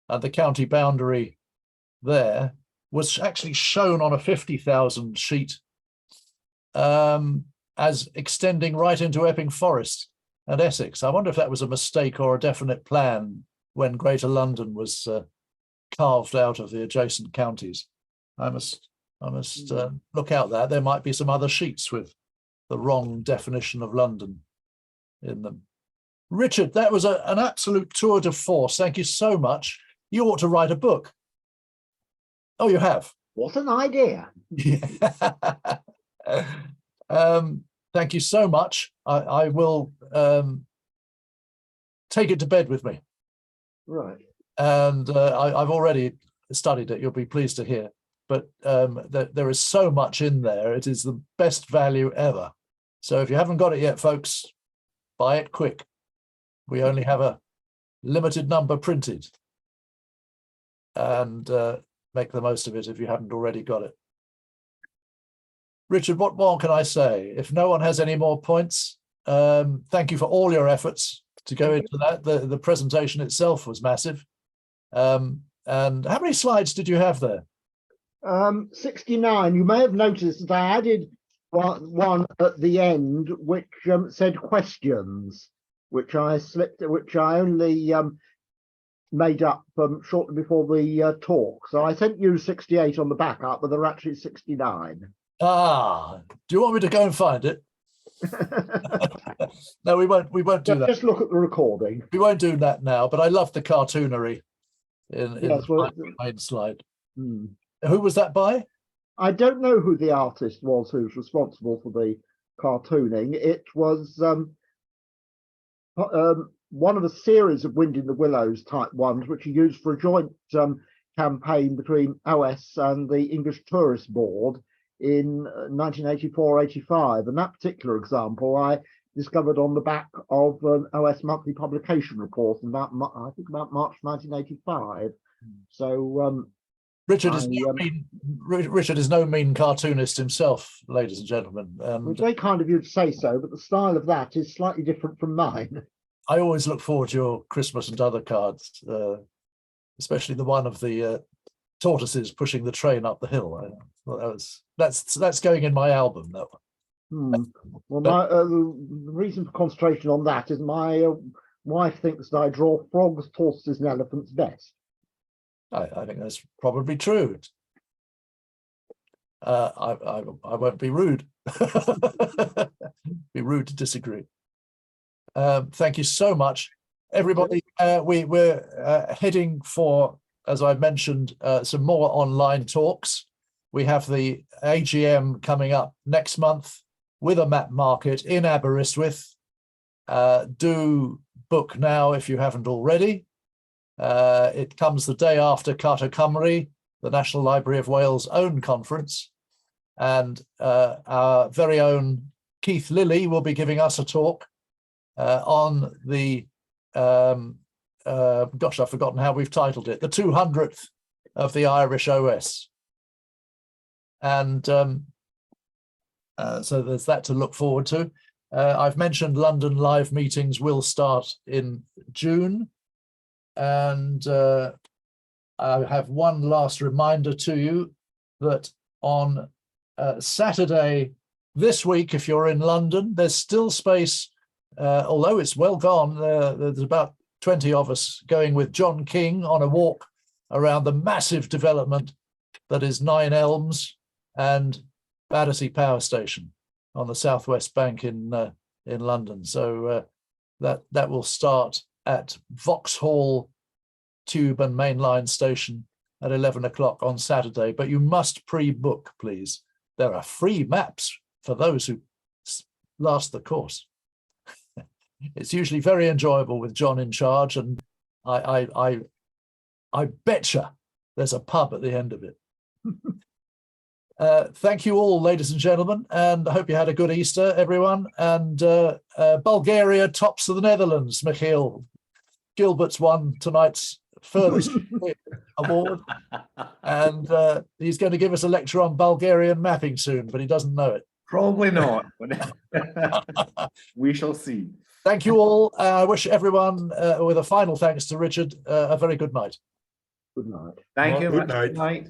[SPEAKER 1] and the county boundary there was actually shown on a 50,000 sheet as extending right into Epping Forest and Essex. I wonder if that was a mistake or a definite plan when Greater London was carved out of the adjacent counties. I must look out that. There might be some other sheets with the wrong definition of London in them. Richard, that was an absolute tour de force. Thank you so much. You ought to write a book. Oh, you have?
[SPEAKER 2] What an idea.
[SPEAKER 1] Thank you so much. I will take it to bed with me.
[SPEAKER 2] Right.
[SPEAKER 1] And I've already studied it, you'll be pleased to hear. But there is so much in there. It is the best value ever. So if you haven't got it yet, folks, buy it quick. We only have a limited number printed. And make the most of it if you haven't already got it. Richard, what more can I say? If no one has any more points, thank you for all your efforts to go into that. The presentation itself was massive. And how many slides did you have there?
[SPEAKER 2] 69. You may have noticed that I added one at the end, which said questions, which I only made up shortly before the talk. So I sent you 68 on the backup, but there are actually 69. Ah,
[SPEAKER 1] do you want me to go and find it? No, we won't do that.
[SPEAKER 2] Just look at the recording.
[SPEAKER 1] We won't do that now, but I love the cartoonery in
[SPEAKER 2] yes,
[SPEAKER 1] the main slide.
[SPEAKER 2] Hmm.
[SPEAKER 1] Who was that by?
[SPEAKER 2] I don't know who the artist was who's responsible for the cartooning. It was one of a series of Wind in the Willows type ones, which are used for a joint campaign between OS and the English Tourist Board in 1984-85. And that particular example I discovered on the back of an OS monthly publication report in about, I think, about March 1985. So
[SPEAKER 1] Richard is no mean cartoonist himself, ladies and gentlemen.
[SPEAKER 2] It's very kind of you to say so, but the style of that is slightly different from mine.
[SPEAKER 1] I always look forward to your Christmas and other cards, especially the one of the tortoises pushing the train up the hill. That's going in my album, that one.
[SPEAKER 2] Well, the reason for concentration on that is my wife thinks that I draw frogs, tortoises, and elephants best.
[SPEAKER 1] I think that's probably true. I won't be rude. Be rude to disagree. Thank you so much, everybody. We're heading for, as I mentioned, some more online talks. We have the AGM coming up next month with a map market in Aberystwyth. Do book now if you haven't already. It comes the day after Carter Cymru, the National Library of Wales' own conference. And our very own Keith Lilly will be giving us a talk on the, gosh, I've forgotten how we've titled it, the 200th of the Irish OS. And so there's that to look forward to. I've mentioned London live meetings will start in June. And I have one last reminder to you that on Saturday this week, if you're in London, there's still space, although it's well gone. There's about 20 of us going with John King on a walk around the massive development that is Nine Elms and Battersea Power Station on the southwest bank in London. So that will start at Vauxhall Tube and Main Line Station at 11 o'clock on Saturday. But you must pre-book, please. There are free maps for those who last the course. It's usually very enjoyable with John in charge, and I betcha there's a pub at the end of it. Thank you all, ladies and gentlemen, and I hope you had a good Easter, everyone. And Bulgaria tops the Netherlands. Michiel Gilbert's won tonight's furthest award, and he's going to give us a lecture on Bulgarian mapping soon, but he doesn't know it.
[SPEAKER 4] Probably not. We shall see.
[SPEAKER 1] Thank you all. I wish everyone, with a final thanks to Richard, a very good night.
[SPEAKER 2] Good night.
[SPEAKER 4] Thank you.
[SPEAKER 5] Good night.
[SPEAKER 4] Good night.